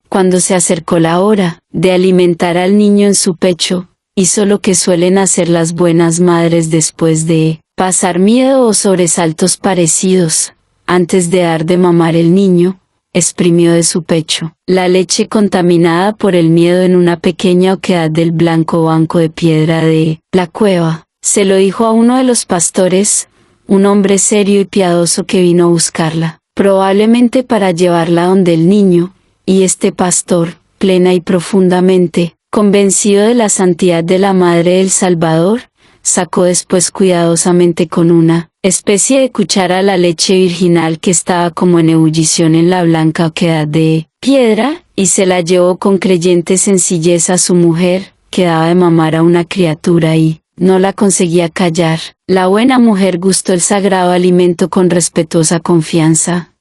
Cuando se acercó la hora de alimentar al niño en su pecho, hizo lo que suelen hacer las buenas madres después de pasar miedo o sobresaltos parecidos. Antes de dar de mamar el niño, exprimió de su pecho la leche contaminada por el miedo en una pequeña oquedad del blanco banco de piedra de la cueva. Se lo dijo a uno de los pastores, un hombre serio y piadoso que vino a buscarla, probablemente para llevarla donde el niño, y este pastor, plena y profundamente convencido de la santidad de la Madre del Salvador, sacó después cuidadosamente con una especie de cuchara la leche virginal que estaba como en ebullición en la blanca oquedad de piedra, y se la llevó con creyente sencillez a su mujer, que daba de mamar a una criatura, y no la conseguía callar. La buena mujer gustó el sagrado alimento con respetuosa confianza,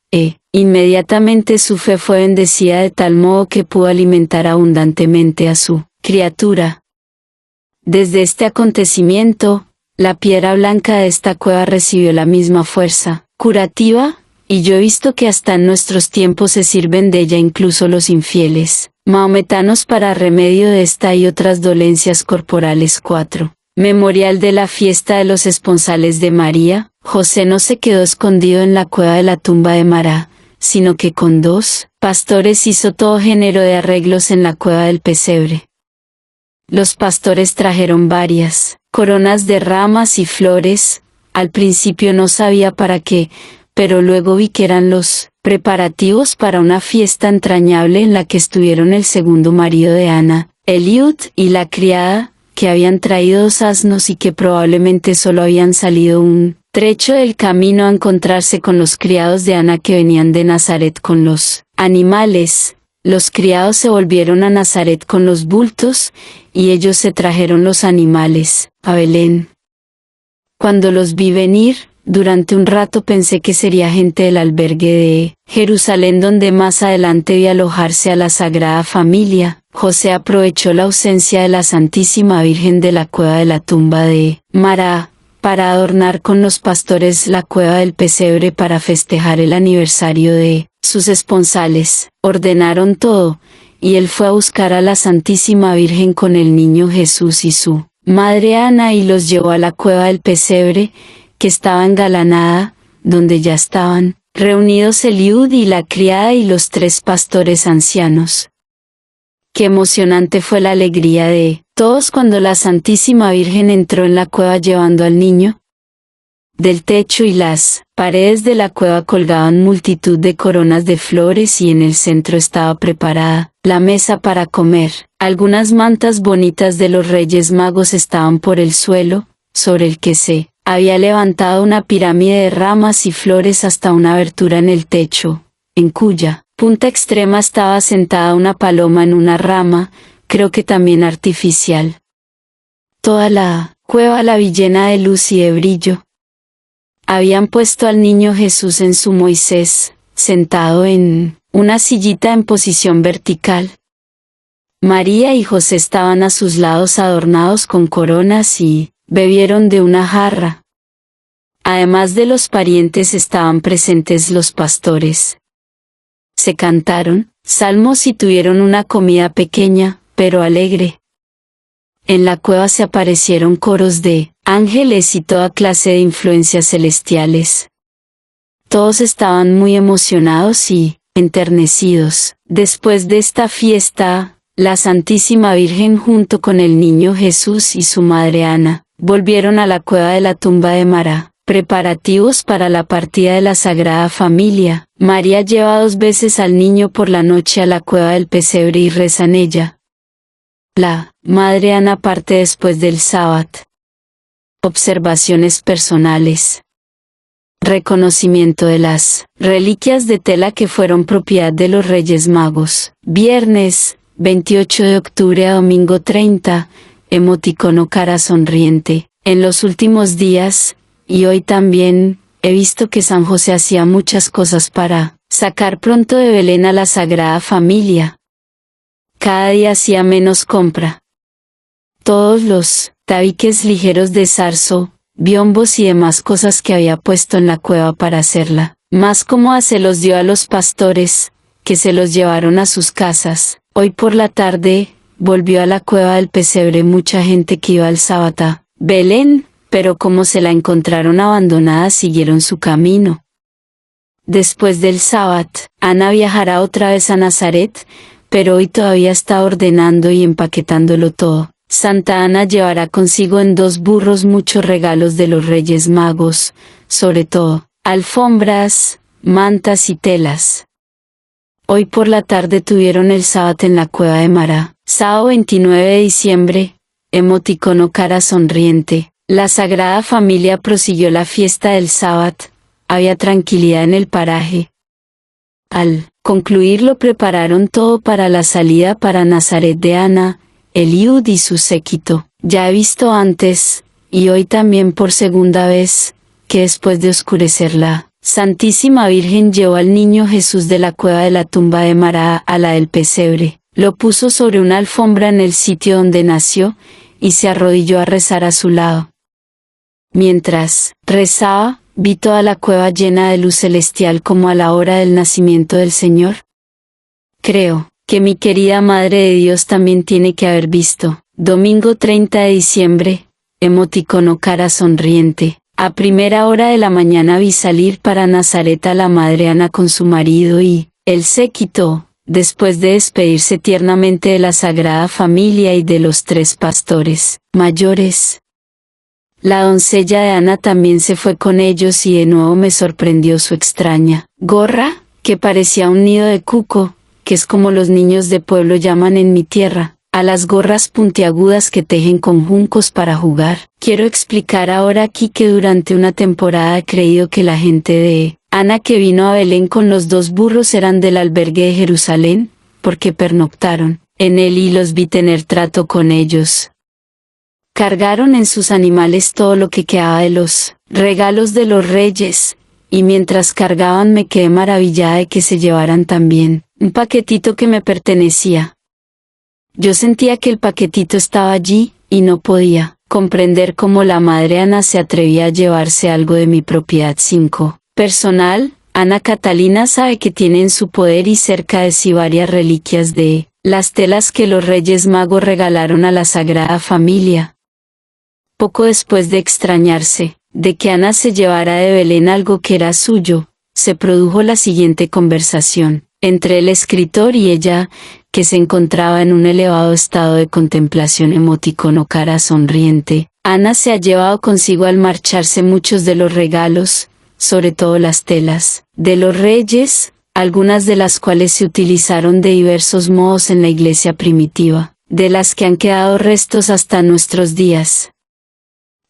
inmediatamente su fe fue bendecida de tal modo que pudo alimentar abundantemente a su criatura. Desde este acontecimiento, la piedra blanca de esta cueva recibió la misma fuerza curativa, y yo he visto que hasta en nuestros tiempos se sirven de ella incluso los infieles mahometanos para remedio de esta y otras dolencias corporales. 4. Memorial de la fiesta de los esponsales de María. José no se quedó escondido en la cueva de la tumba de Mará, sino que con 2 pastores hizo todo género de arreglos en la cueva del pesebre. Los pastores trajeron varias coronas de ramas y flores. Al principio no sabía para qué, pero luego vi que eran los preparativos para una fiesta entrañable en la que estuvieron el segundo marido de Ana, Eliud, y la criada, que habían traído 2 asnos y que probablemente solo habían salido un trecho del camino a encontrarse con los criados de Ana que venían de Nazaret con los animales. Los criados se volvieron a Nazaret con los bultos, y ellos se trajeron los animales a Belén. Cuando los vi venir, durante un rato pensé que sería gente del albergue de Jerusalén donde más adelante vi alojarse a la Sagrada Familia. José aprovechó la ausencia de la Santísima Virgen de la cueva de la tumba de Mará, para adornar con los pastores la cueva del pesebre para festejar el aniversario de sus esponsales. Ordenaron todo, y él fue a buscar a la Santísima Virgen con el niño Jesús y su madre Ana y los llevó a la cueva del pesebre, que estaba engalanada, donde ya estaban reunidos Eliud y la criada y los 3 pastores ancianos. Qué emocionante fue la alegría de todos cuando la Santísima Virgen entró en la cueva llevando al niño. Del techo y las paredes de la cueva colgaban multitud de coronas de flores y en el centro estaba preparada la mesa para comer. Algunas mantas bonitas de los Reyes Magos estaban por el suelo, sobre el que se había levantado una pirámide de ramas y flores hasta una abertura en el techo, en cuya punta extrema estaba sentada una paloma en una rama, creo que también artificial. Toda la cueva la vi llena de luz y de brillo. Habían puesto al niño Jesús en su Moisés, sentado en una sillita en posición vertical. María y José estaban a sus lados adornados con coronas y bebieron de una jarra. Además de los parientes estaban presentes los pastores. Se cantaron salmos y tuvieron una comida pequeña, pero alegre. En la cueva se aparecieron coros de ángeles y toda clase de influencias celestiales. Todos estaban muy emocionados y enternecidos. Después de esta fiesta, la Santísima Virgen junto con el niño Jesús y su madre Ana, volvieron a la cueva de la tumba de Mará. Preparativos para la partida de la Sagrada Familia. María lleva 2 veces al niño por la noche a la cueva del pesebre y reza en ella. La madre Ana parte después del sábado. Observaciones personales. Reconocimiento de las reliquias de tela que fueron propiedad de los Reyes Magos. Viernes, 28 de octubre a domingo 30, emoticono cara sonriente. En los últimos días, y hoy también, he visto que San José hacía muchas cosas para sacar pronto de Belén a la Sagrada Familia. Cada día hacía menos compra. Todos los tabiques ligeros de zarzo, biombos y demás cosas que había puesto en la cueva para hacerla más cómoda se los dio a los pastores, que se los llevaron a sus casas. Hoy por la tarde, volvió a la cueva del pesebre mucha gente que iba al sábado a Belén, pero como se la encontraron abandonada siguieron su camino. Después del sábado, Ana viajará otra vez a Nazaret, pero hoy todavía está ordenando y empaquetándolo todo. Santa Ana llevará consigo en 2 burros muchos regalos de los Reyes Magos, sobre todo, alfombras, mantas y telas. Hoy por la tarde tuvieron el sábado en la cueva de Mará. Sábado 29 de diciembre, emoticono cara sonriente. La Sagrada Familia prosiguió la fiesta del sábado. Había tranquilidad en el paraje. Al concluirlo prepararon todo para la salida para Nazaret de Ana, Eliud y su séquito. Ya he visto antes, y hoy también por segunda vez, que después de oscurecer la Santísima Virgen llevó al niño Jesús de la cueva de la tumba de María a la del pesebre, lo puso sobre una alfombra en el sitio donde nació, y se arrodilló a rezar a su lado. Mientras rezaba, vi toda la cueva llena de luz celestial como a la hora del nacimiento del Señor. Creo que mi querida Madre de Dios también tiene que haber visto. Domingo 30 de diciembre, emoticono cara sonriente. A primera hora de la mañana vi salir para Nazaret a la Madre Ana con su marido y, él se quitó, después de despedirse tiernamente de la Sagrada Familia y de los 3 pastores mayores. La doncella de Ana también se fue con ellos y de nuevo me sorprendió su extraña gorra, que parecía un nido de cuco, que es como los niños de pueblo llaman en mi tierra, a las gorras puntiagudas que tejen con juncos para jugar. Quiero explicar ahora aquí que durante una temporada he creído que la gente de Ana que vino a Belén con los 2 burros eran del albergue de Jerusalén, porque pernoctaron en él y los vi tener trato con ellos. Cargaron en sus animales todo lo que quedaba de los regalos de los reyes, y mientras cargaban me quedé maravillada de que se llevaran también un paquetito que me pertenecía. Yo sentía que el paquetito estaba allí, y no podía comprender cómo la Madre Ana se atrevía a llevarse algo de mi propiedad 5. Personal, Ana Catalina sabe que tiene en su poder y cerca de sí varias reliquias de las telas que los Reyes Magos regalaron a la Sagrada Familia. Poco después de extrañarse de que Ana se llevara de Belén algo que era suyo, se produjo la siguiente conversación entre el escritor y ella, que se encontraba en un elevado estado de contemplación emoticono cara sonriente. Ana se ha llevado consigo al marcharse muchos de los regalos, sobre todo las telas de los reyes, algunas de las cuales se utilizaron de diversos modos en la iglesia primitiva, de las que han quedado restos hasta nuestros días.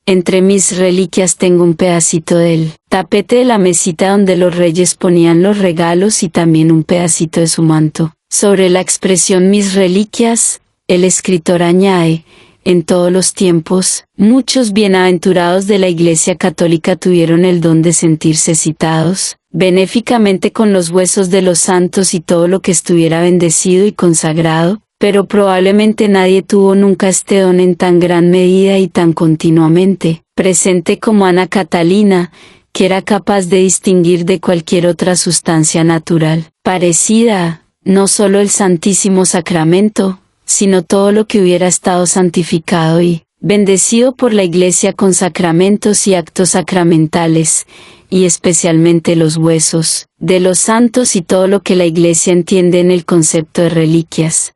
Entre mis reliquias tengo un pedacito del tapete de la mesita donde los reyes ponían los regalos y también un pedacito de su manto. Sobre la expresión mis reliquias, el escritor añade, en todos los tiempos, muchos bienaventurados de la Iglesia Católica tuvieron el don de sentirse citados benéficamente con los huesos de los santos y todo lo que estuviera bendecido y consagrado, pero probablemente nadie tuvo nunca este don en tan gran medida y tan continuamente presente como Ana Catalina, que era capaz de distinguir de cualquier otra sustancia natural parecida, no solo el Santísimo Sacramento, sino todo lo que hubiera estado santificado y bendecido por la Iglesia con sacramentos y actos sacramentales, y especialmente los huesos de los santos y todo lo que la Iglesia entiende en el concepto de reliquias.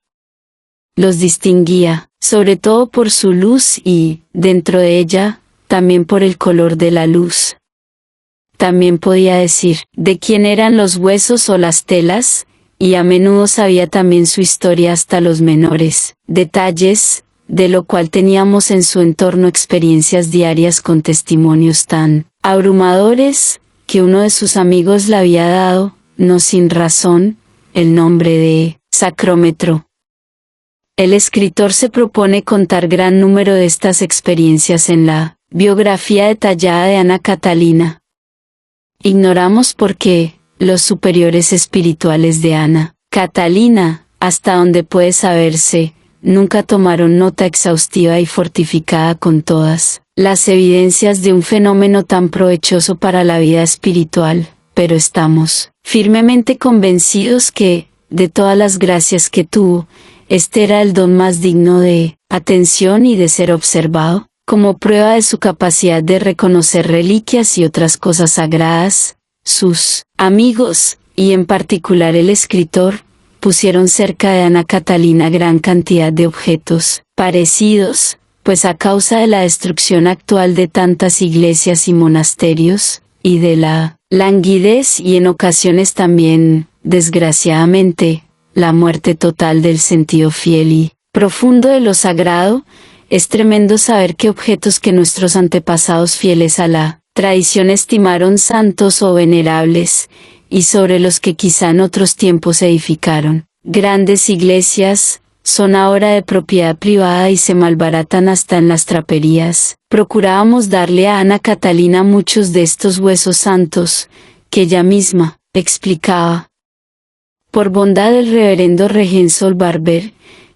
Los distinguía, sobre todo por su luz y, dentro de ella, también por el color de la luz. También podía decir de quién eran los huesos o las telas, y a menudo sabía también su historia hasta los menores detalles, de lo cual teníamos en su entorno experiencias diarias con testimonios tan abrumadores, que uno de sus amigos le había dado, no sin razón, el nombre de sacrómetro. El escritor se propone contar gran número de estas experiencias en la biografía detallada de Ana Catalina. Ignoramos por qué los superiores espirituales de Ana Catalina, hasta donde puede saberse, nunca tomaron nota exhaustiva y fortificada con todas las evidencias de un fenómeno tan provechoso para la vida espiritual, pero estamos firmemente convencidos que, de todas las gracias que tuvo, este era el don más digno de atención y de ser observado, como prueba de su capacidad de reconocer reliquias y otras cosas sagradas. Sus amigos, y en particular el escritor, pusieron cerca de Ana Catalina gran cantidad de objetos parecidos, pues a causa de la destrucción actual de tantas iglesias y monasterios, y de la languidez y en ocasiones también, desgraciadamente, la muerte total del sentido fiel y profundo de lo sagrado, es tremendo saber que objetos que nuestros antepasados fieles a la tradición estimaron santos o venerables, y sobre los que quizá en otros tiempos edificaron grandes iglesias, son ahora de propiedad privada y se malbaratan hasta en las traperías. Procurábamos darle a Ana Catalina muchos de estos huesos santos, que ella misma explicaba. Por bondad del reverendo Regensol Barber,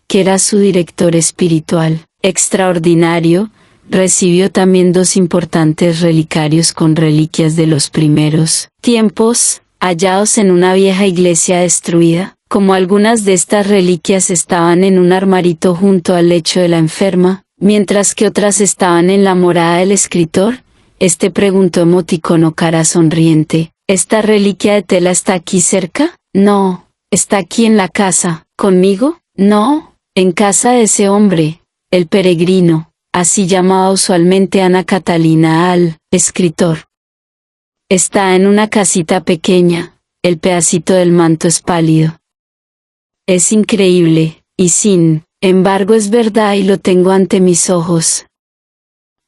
que era su director espiritual, extraordinario, recibió también 2 importantes relicarios con reliquias de los primeros tiempos, hallados en una vieja iglesia destruida. Como algunas de estas reliquias estaban en un armarito junto al lecho de la enferma, mientras que otras estaban en la morada del escritor, este preguntó emoticono cara sonriente, ¿esta reliquia de tela está aquí cerca? No, está aquí en la casa. ¿Conmigo? No, en casa de ese hombre, el peregrino, así llamaba usualmente Ana Catalina al escritor. Está en una casita pequeña, el pedacito del manto es pálido. Es increíble, y sin embargo es verdad y lo tengo ante mis ojos.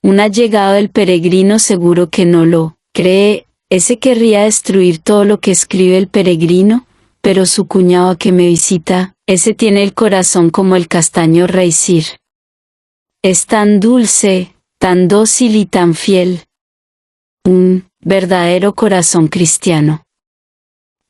Un allegado del peregrino seguro que no lo cree, ese querría destruir todo lo que escribe el peregrino, pero su cuñado que me visita, ese tiene el corazón como el castaño rey Sir. Es tan dulce, tan dócil y tan fiel. Un verdadero corazón cristiano.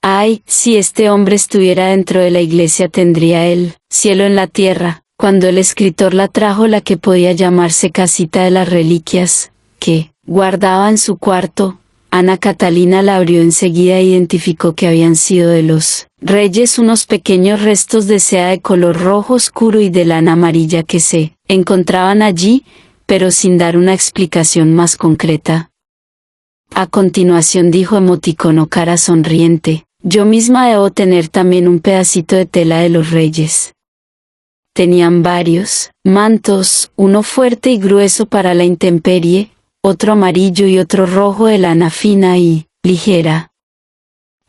Ay, si este hombre estuviera dentro de la iglesia tendría el cielo en la tierra. Cuando el escritor la trajo la que podía llamarse casita de las reliquias, que guardaba en su cuarto, Ana Catalina la abrió enseguida e identificó que habían sido de los reyes unos pequeños restos de seda de color rojo oscuro y de lana amarilla que se encontraban allí, pero sin dar una explicación más concreta. A continuación dijo emoticono cara sonriente, yo misma debo tener también un pedacito de tela de los reyes. Tenían varios mantos, uno fuerte y grueso para la intemperie, otro amarillo y otro rojo de lana fina y ligera.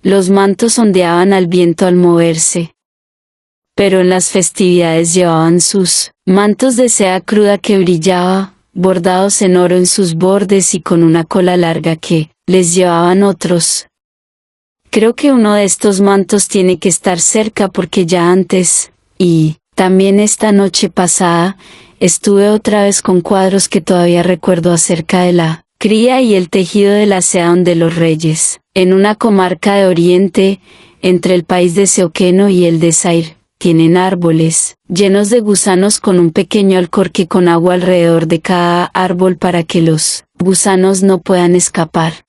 Los mantos ondeaban al viento al moverse. Pero en las festividades llevaban sus mantos de seda cruda que brillaba, bordados en oro en sus bordes y con una cola larga que les llevaban otros. Creo que uno de estos mantos tiene que estar cerca porque ya antes, y también esta noche pasada, estuve otra vez con cuadros que todavía recuerdo acerca de la cría y el tejido de la seda de los reyes, en una comarca de Oriente, entre el país de Seoqueno y el de Zair. Tienen árboles, llenos de gusanos con un pequeño alcorque con agua alrededor de cada árbol para que los gusanos no puedan escapar.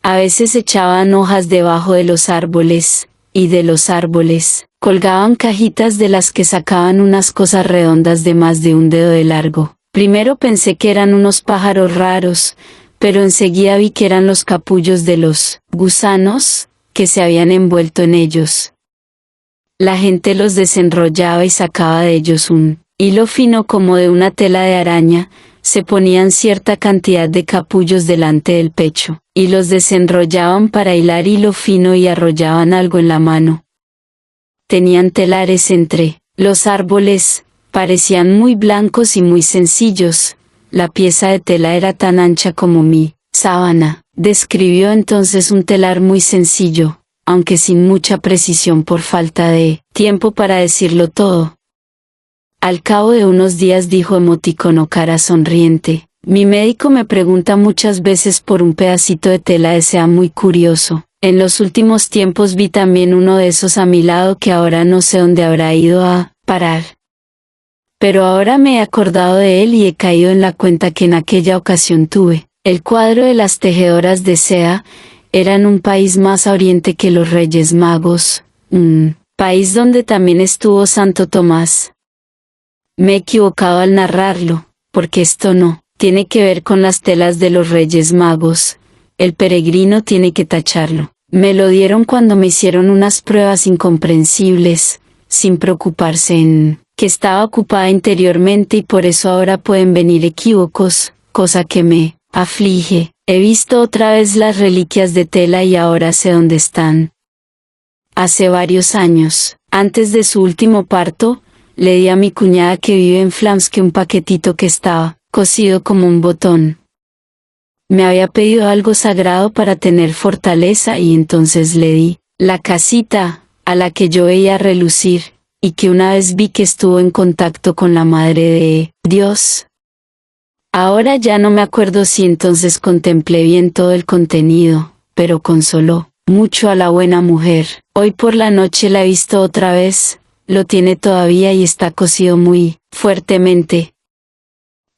A veces echaban hojas debajo de los árboles, y de los árboles, colgaban cajitas de las que sacaban unas cosas redondas de más de un dedo de largo. Primero pensé que eran unos pájaros raros, pero enseguida vi que eran los capullos de los gusanos, que se habían envuelto en ellos. La gente los desenrollaba y sacaba de ellos un hilo fino como de una tela de araña, se ponían cierta cantidad de capullos delante del pecho, y los desenrollaban para hilar hilo fino y arrollaban algo en la mano. Tenían telares entre los árboles, parecían muy blancos y muy sencillos, la pieza de tela era tan ancha como mi sábana. Describió entonces un telar muy sencillo, aunque sin mucha precisión por falta de tiempo para decirlo todo. Al cabo de unos días dijo emoticono cara sonriente, mi médico me pregunta muchas veces por un pedacito de tela de seda muy curioso. En los últimos tiempos vi también uno de esos a mi lado que ahora no sé dónde habrá ido a parar. Pero ahora me he acordado de él y he caído en la cuenta que en aquella ocasión tuve el cuadro de las tejedoras de seda, era en un país más a oriente que los Reyes Magos, un país donde también estuvo Santo Tomás. Me he equivocado al narrarlo, porque esto no tiene que ver con las telas de los Reyes Magos, el peregrino tiene que tacharlo. Me lo dieron cuando me hicieron unas pruebas incomprensibles, sin preocuparse en que estaba ocupada interiormente y por eso ahora pueden venir equívocos, cosa que me aflige. He visto otra vez las reliquias de tela y ahora sé dónde están. Hace varios años, antes de su último parto, le di a mi cuñada que vive en Flamsk un paquetito que estaba cosido como un botón. Me había pedido algo sagrado para tener fortaleza y entonces le di la casita, a la que yo veía relucir, y que una vez vi que estuvo en contacto con la Madre de Dios. Ahora ya no me acuerdo si entonces contemplé bien todo el contenido, pero consoló mucho a la buena mujer. Hoy por la noche la he visto otra vez, lo tiene todavía y está cosido muy fuertemente.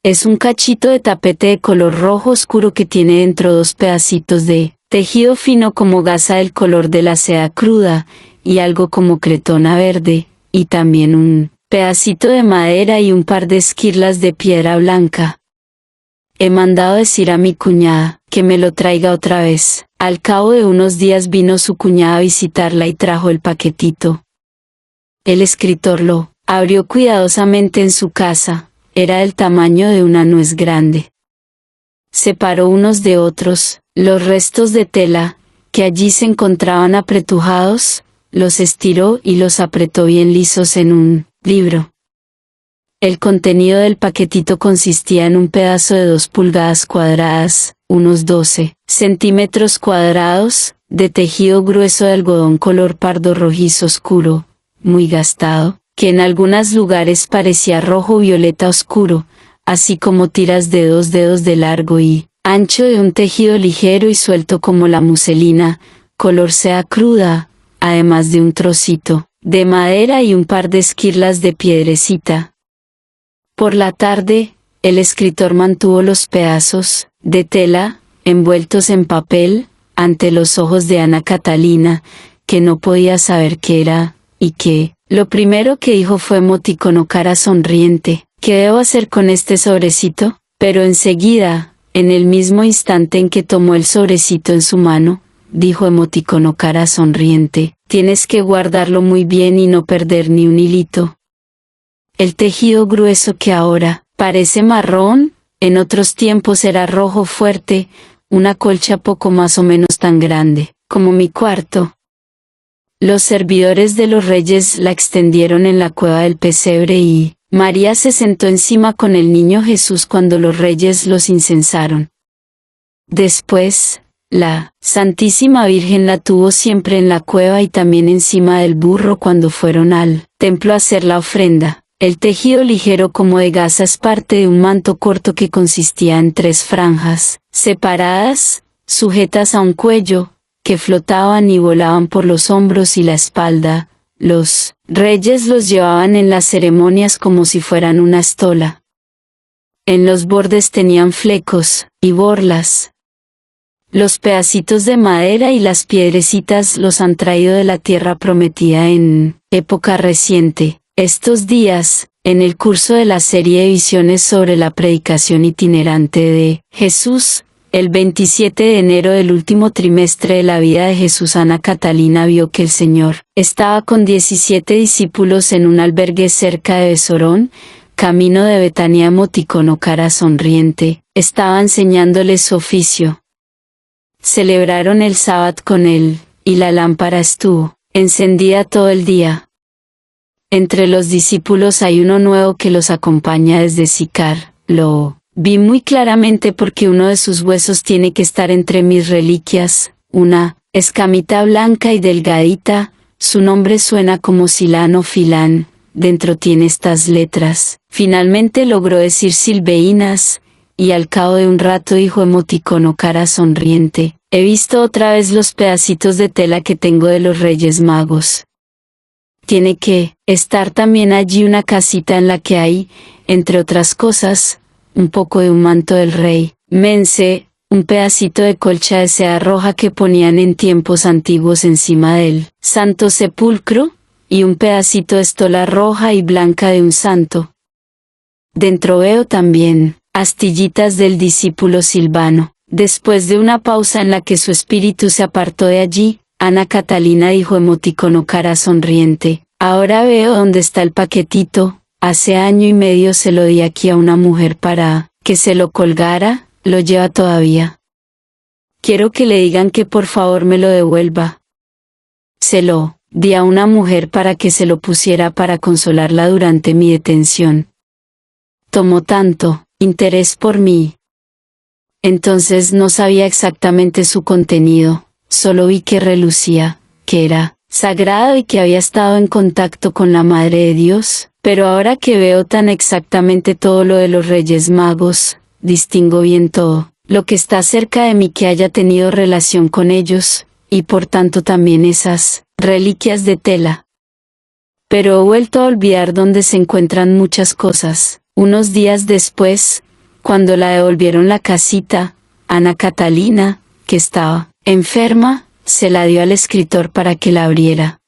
Es un cachito de tapete de color rojo oscuro que tiene dentro 2 pedacitos de tejido fino como gasa del color de la seda cruda, y algo como cretona verde, y también un pedacito de madera y un par de esquirlas de piedra blanca. He mandado decir a mi cuñada que me lo traiga otra vez. Al cabo de unos días vino su cuñada a visitarla y trajo el paquetito. El escritor lo abrió cuidadosamente en su casa. Era del tamaño de una nuez grande. Separó unos de otros, los restos de tela, que allí se encontraban apretujados, los estiró y los apretó bien lisos en un libro. El contenido del paquetito consistía en un pedazo de 2 pulgadas cuadradas, unos 12 centímetros cuadrados, de tejido grueso de algodón color pardo rojizo oscuro, muy gastado, que en algunos lugares parecía rojo violeta oscuro, así como tiras de 2 dedos de largo y ancho de un tejido ligero y suelto como la muselina, color seda cruda, además de un trocito de madera y un par de esquirlas de piedrecita. Por la tarde, el escritor mantuvo los pedazos de tela, envueltos en papel, ante los ojos de Ana Catalina, que no podía saber qué era, y que, lo primero que dijo fue emoticono cara sonriente. ¿Qué debo hacer con este sobrecito? Pero enseguida, en el mismo instante en que tomó el sobrecito en su mano, dijo emoticono cara sonriente, tienes que guardarlo muy bien y no perder ni un hilito. El tejido grueso que ahora parece marrón, en otros tiempos era rojo fuerte, una colcha poco más o menos tan grande como mi cuarto. Los servidores de los reyes la extendieron en la cueva del pesebre y María se sentó encima con el niño Jesús cuando los reyes los incensaron. Después, la Santísima Virgen la tuvo siempre en la cueva y también encima del burro cuando fueron al templo a hacer la ofrenda. El tejido ligero como de gasa es parte de un manto corto que consistía en 3 franjas, separadas, sujetas a un cuello, que flotaban y volaban por los hombros y la espalda. Los reyes los llevaban en las ceremonias como si fueran una estola. En los bordes tenían flecos y borlas. Los pedacitos de madera y las piedrecitas los han traído de la tierra prometida en época reciente. Estos días, en el curso de la serie de visiones sobre la predicación itinerante de Jesús, el 27 de enero del último trimestre de la vida de Jesús, Ana Catalina vio que el Señor estaba con 17 discípulos en un albergue cerca de Besorón, camino de Betania. Emoticono cara sonriente, estaba enseñándoles su oficio. Celebraron el sábado con él, y la lámpara estuvo encendida todo el día. Entre los discípulos hay uno nuevo que los acompaña desde Sicar. Lo vi muy claramente porque uno de sus huesos tiene que estar entre mis reliquias, una escamita blanca y delgadita, su nombre suena como Silano Filán, dentro tiene estas letras. Finalmente logró decir Silveinas, y al cabo de un rato dijo emoticono cara sonriente, he visto otra vez los pedacitos de tela que tengo de los Reyes Magos. Tiene que estar también allí una casita en la que hay, entre otras cosas, un poco de un manto del rey Mense, un pedacito de colcha de seda roja que ponían en tiempos antiguos encima del Santo Sepulcro, y un pedacito de estola roja y blanca de un santo. Dentro veo también astillitas del discípulo Silvano. Después de una pausa en la que su espíritu se apartó de allí, Ana Catalina dijo emoticono cara sonriente, ahora veo dónde está el paquetito, hace 1 año y medio se lo di aquí a una mujer para que se lo colgara, lo lleva todavía. Quiero que le digan que por favor me lo devuelva. Se lo di a una mujer para que se lo pusiera para consolarla durante mi detención. Tomó tanto interés por mí. Entonces no sabía exactamente su contenido, solo vi que relucía, que era sagrado y que había estado en contacto con la Madre de Dios, pero ahora que veo tan exactamente todo lo de los Reyes Magos, distingo bien todo, lo que está cerca de mí que haya tenido relación con ellos, y por tanto también esas reliquias de tela. Pero he vuelto a olvidar dónde se encuentran muchas cosas. Unos días después, cuando la devolvieron la casita, Ana Catalina, que estaba enferma, se la dio al escritor para que la abriera.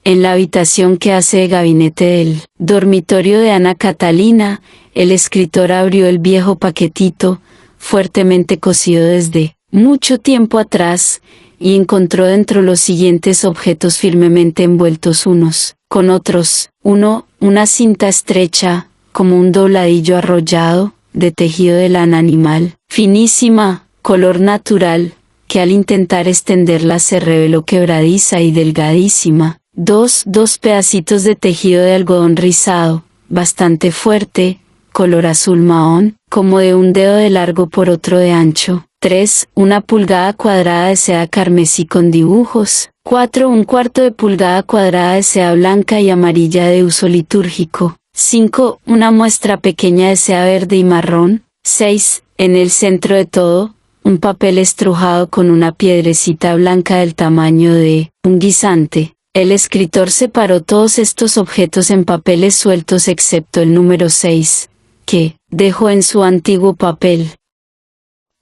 En la habitación que hace de gabinete del dormitorio de Ana Catalina, el escritor abrió el viejo paquetito, fuertemente cosido desde mucho tiempo atrás, y encontró dentro los siguientes objetos firmemente envueltos unos con otros. Uno, una cinta estrecha, como un dobladillo arrollado, de tejido de lana animal, finísima, color natural, que al intentar extenderla se reveló quebradiza y delgadísima. Dos pedacitos de tejido de algodón rizado, bastante fuerte, color azul mahón, como de un dedo de largo por otro de ancho. 3. Una pulgada cuadrada de seda carmesí con dibujos. 4. Un cuarto de pulgada cuadrada de seda blanca y amarilla de uso litúrgico. 5. Una muestra pequeña de seda verde y marrón. 6. En el centro de todo, un papel estrujado con una piedrecita blanca del tamaño de un guisante. El escritor separó todos estos objetos en papeles sueltos excepto el número 6, que dejó en su antiguo papel.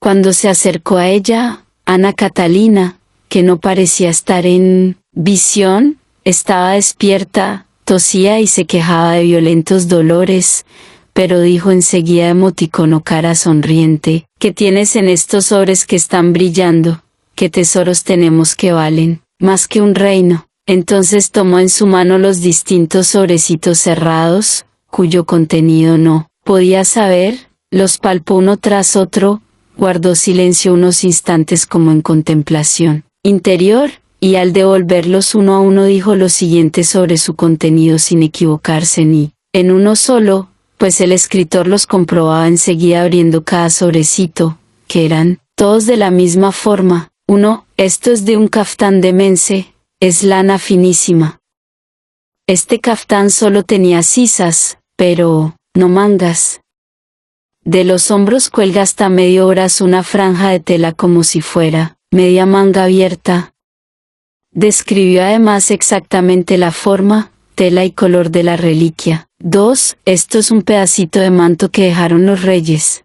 Cuando se acercó a ella, Ana Catalina, que no parecía estar en visión, estaba despierta, tosía y se quejaba de violentos dolores, pero dijo enseguida emoticono cara sonriente: ¿qué tienes en estos sobres que están brillando? ¿Qué tesoros tenemos que valen más que un reino? Entonces tomó en su mano los distintos sobrecitos cerrados, cuyo contenido no podía saber, los palpó uno tras otro, guardó silencio unos instantes como en contemplación interior, y al devolverlos uno a uno dijo lo siguiente sobre su contenido sin equivocarse ni en uno solo, pues el escritor los comprobaba enseguida abriendo cada sobrecito, que eran todos de la misma forma. 1. Esto es de un caftán de mense, es lana finísima. Este caftán solo tenía sisas, pero no mangas. De los hombros cuelga hasta medio brazo una franja de tela como si fuera media manga abierta. Describió además exactamente la forma, tela y color de la reliquia. 2. Esto es un pedacito de manto que dejaron los reyes.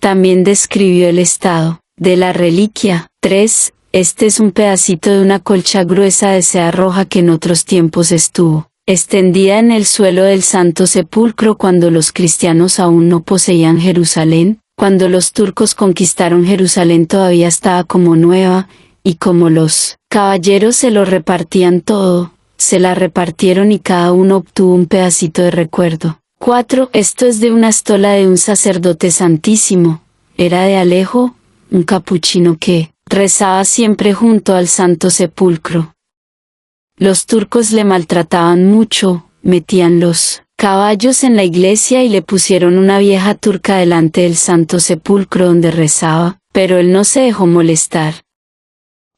También describió el estado de la reliquia. 3. Este es un pedacito de una colcha gruesa de seda roja que en otros tiempos estuvo extendida en el suelo del Santo Sepulcro cuando los cristianos aún no poseían Jerusalén. Cuando los turcos conquistaron Jerusalén todavía estaba como nueva, y como los caballeros se lo repartían todo, se la repartieron y cada uno obtuvo un pedacito de recuerdo. 4. Esto es de una estola de un sacerdote santísimo. Era de Alejo, un capuchino que rezaba siempre junto al Santo Sepulcro. Los turcos le maltrataban mucho, metían los caballos en la iglesia y le pusieron una vieja turca delante del Santo Sepulcro donde rezaba, pero él no se dejó molestar.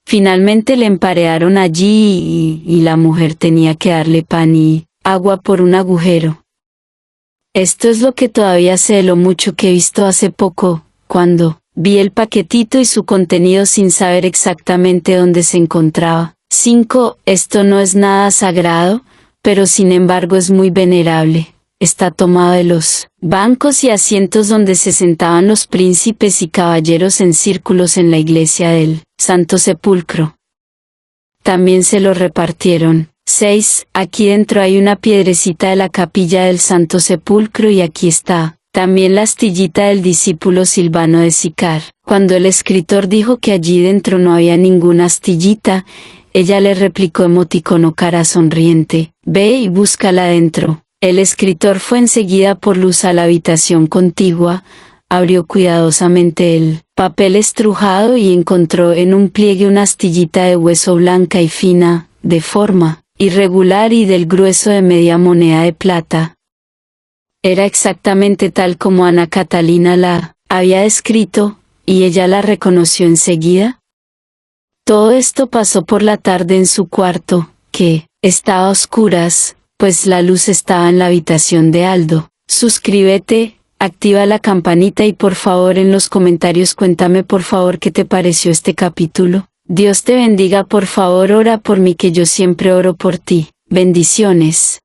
Finalmente le emparearon allí y la mujer tenía que darle pan y agua por un agujero. Esto es lo que todavía sé de lo mucho que he visto hace poco, cuando vi el paquetito y su contenido sin saber exactamente dónde se encontraba. 5. Esto no es nada sagrado, pero sin embargo es muy venerable. Está tomado de los bancos y asientos donde se sentaban los príncipes y caballeros en círculos en la iglesia del Santo Sepulcro. También se lo repartieron. 6. Aquí dentro hay una piedrecita de la capilla del Santo Sepulcro y aquí está también la astillita del discípulo Silvano de Sicar. Cuando el escritor dijo que allí dentro no había ninguna astillita, ella le replicó emoticono cara sonriente: ve y búscala dentro. El escritor fue enseguida por luz a la habitación contigua, abrió cuidadosamente el papel estrujado y encontró en un pliegue una astillita de hueso blanca y fina, de forma irregular y del grueso de media moneda de plata. Era exactamente tal como Ana Catalina la había descrito, y ella la reconoció enseguida. Todo esto pasó por la tarde en su cuarto, que estaba a oscuras, pues la luz estaba en la habitación de Aldo. Suscríbete, activa la campanita y por favor en los comentarios cuéntame por favor qué te pareció este capítulo. Dios te bendiga, por favor ora por mí que yo siempre oro por ti. Bendiciones.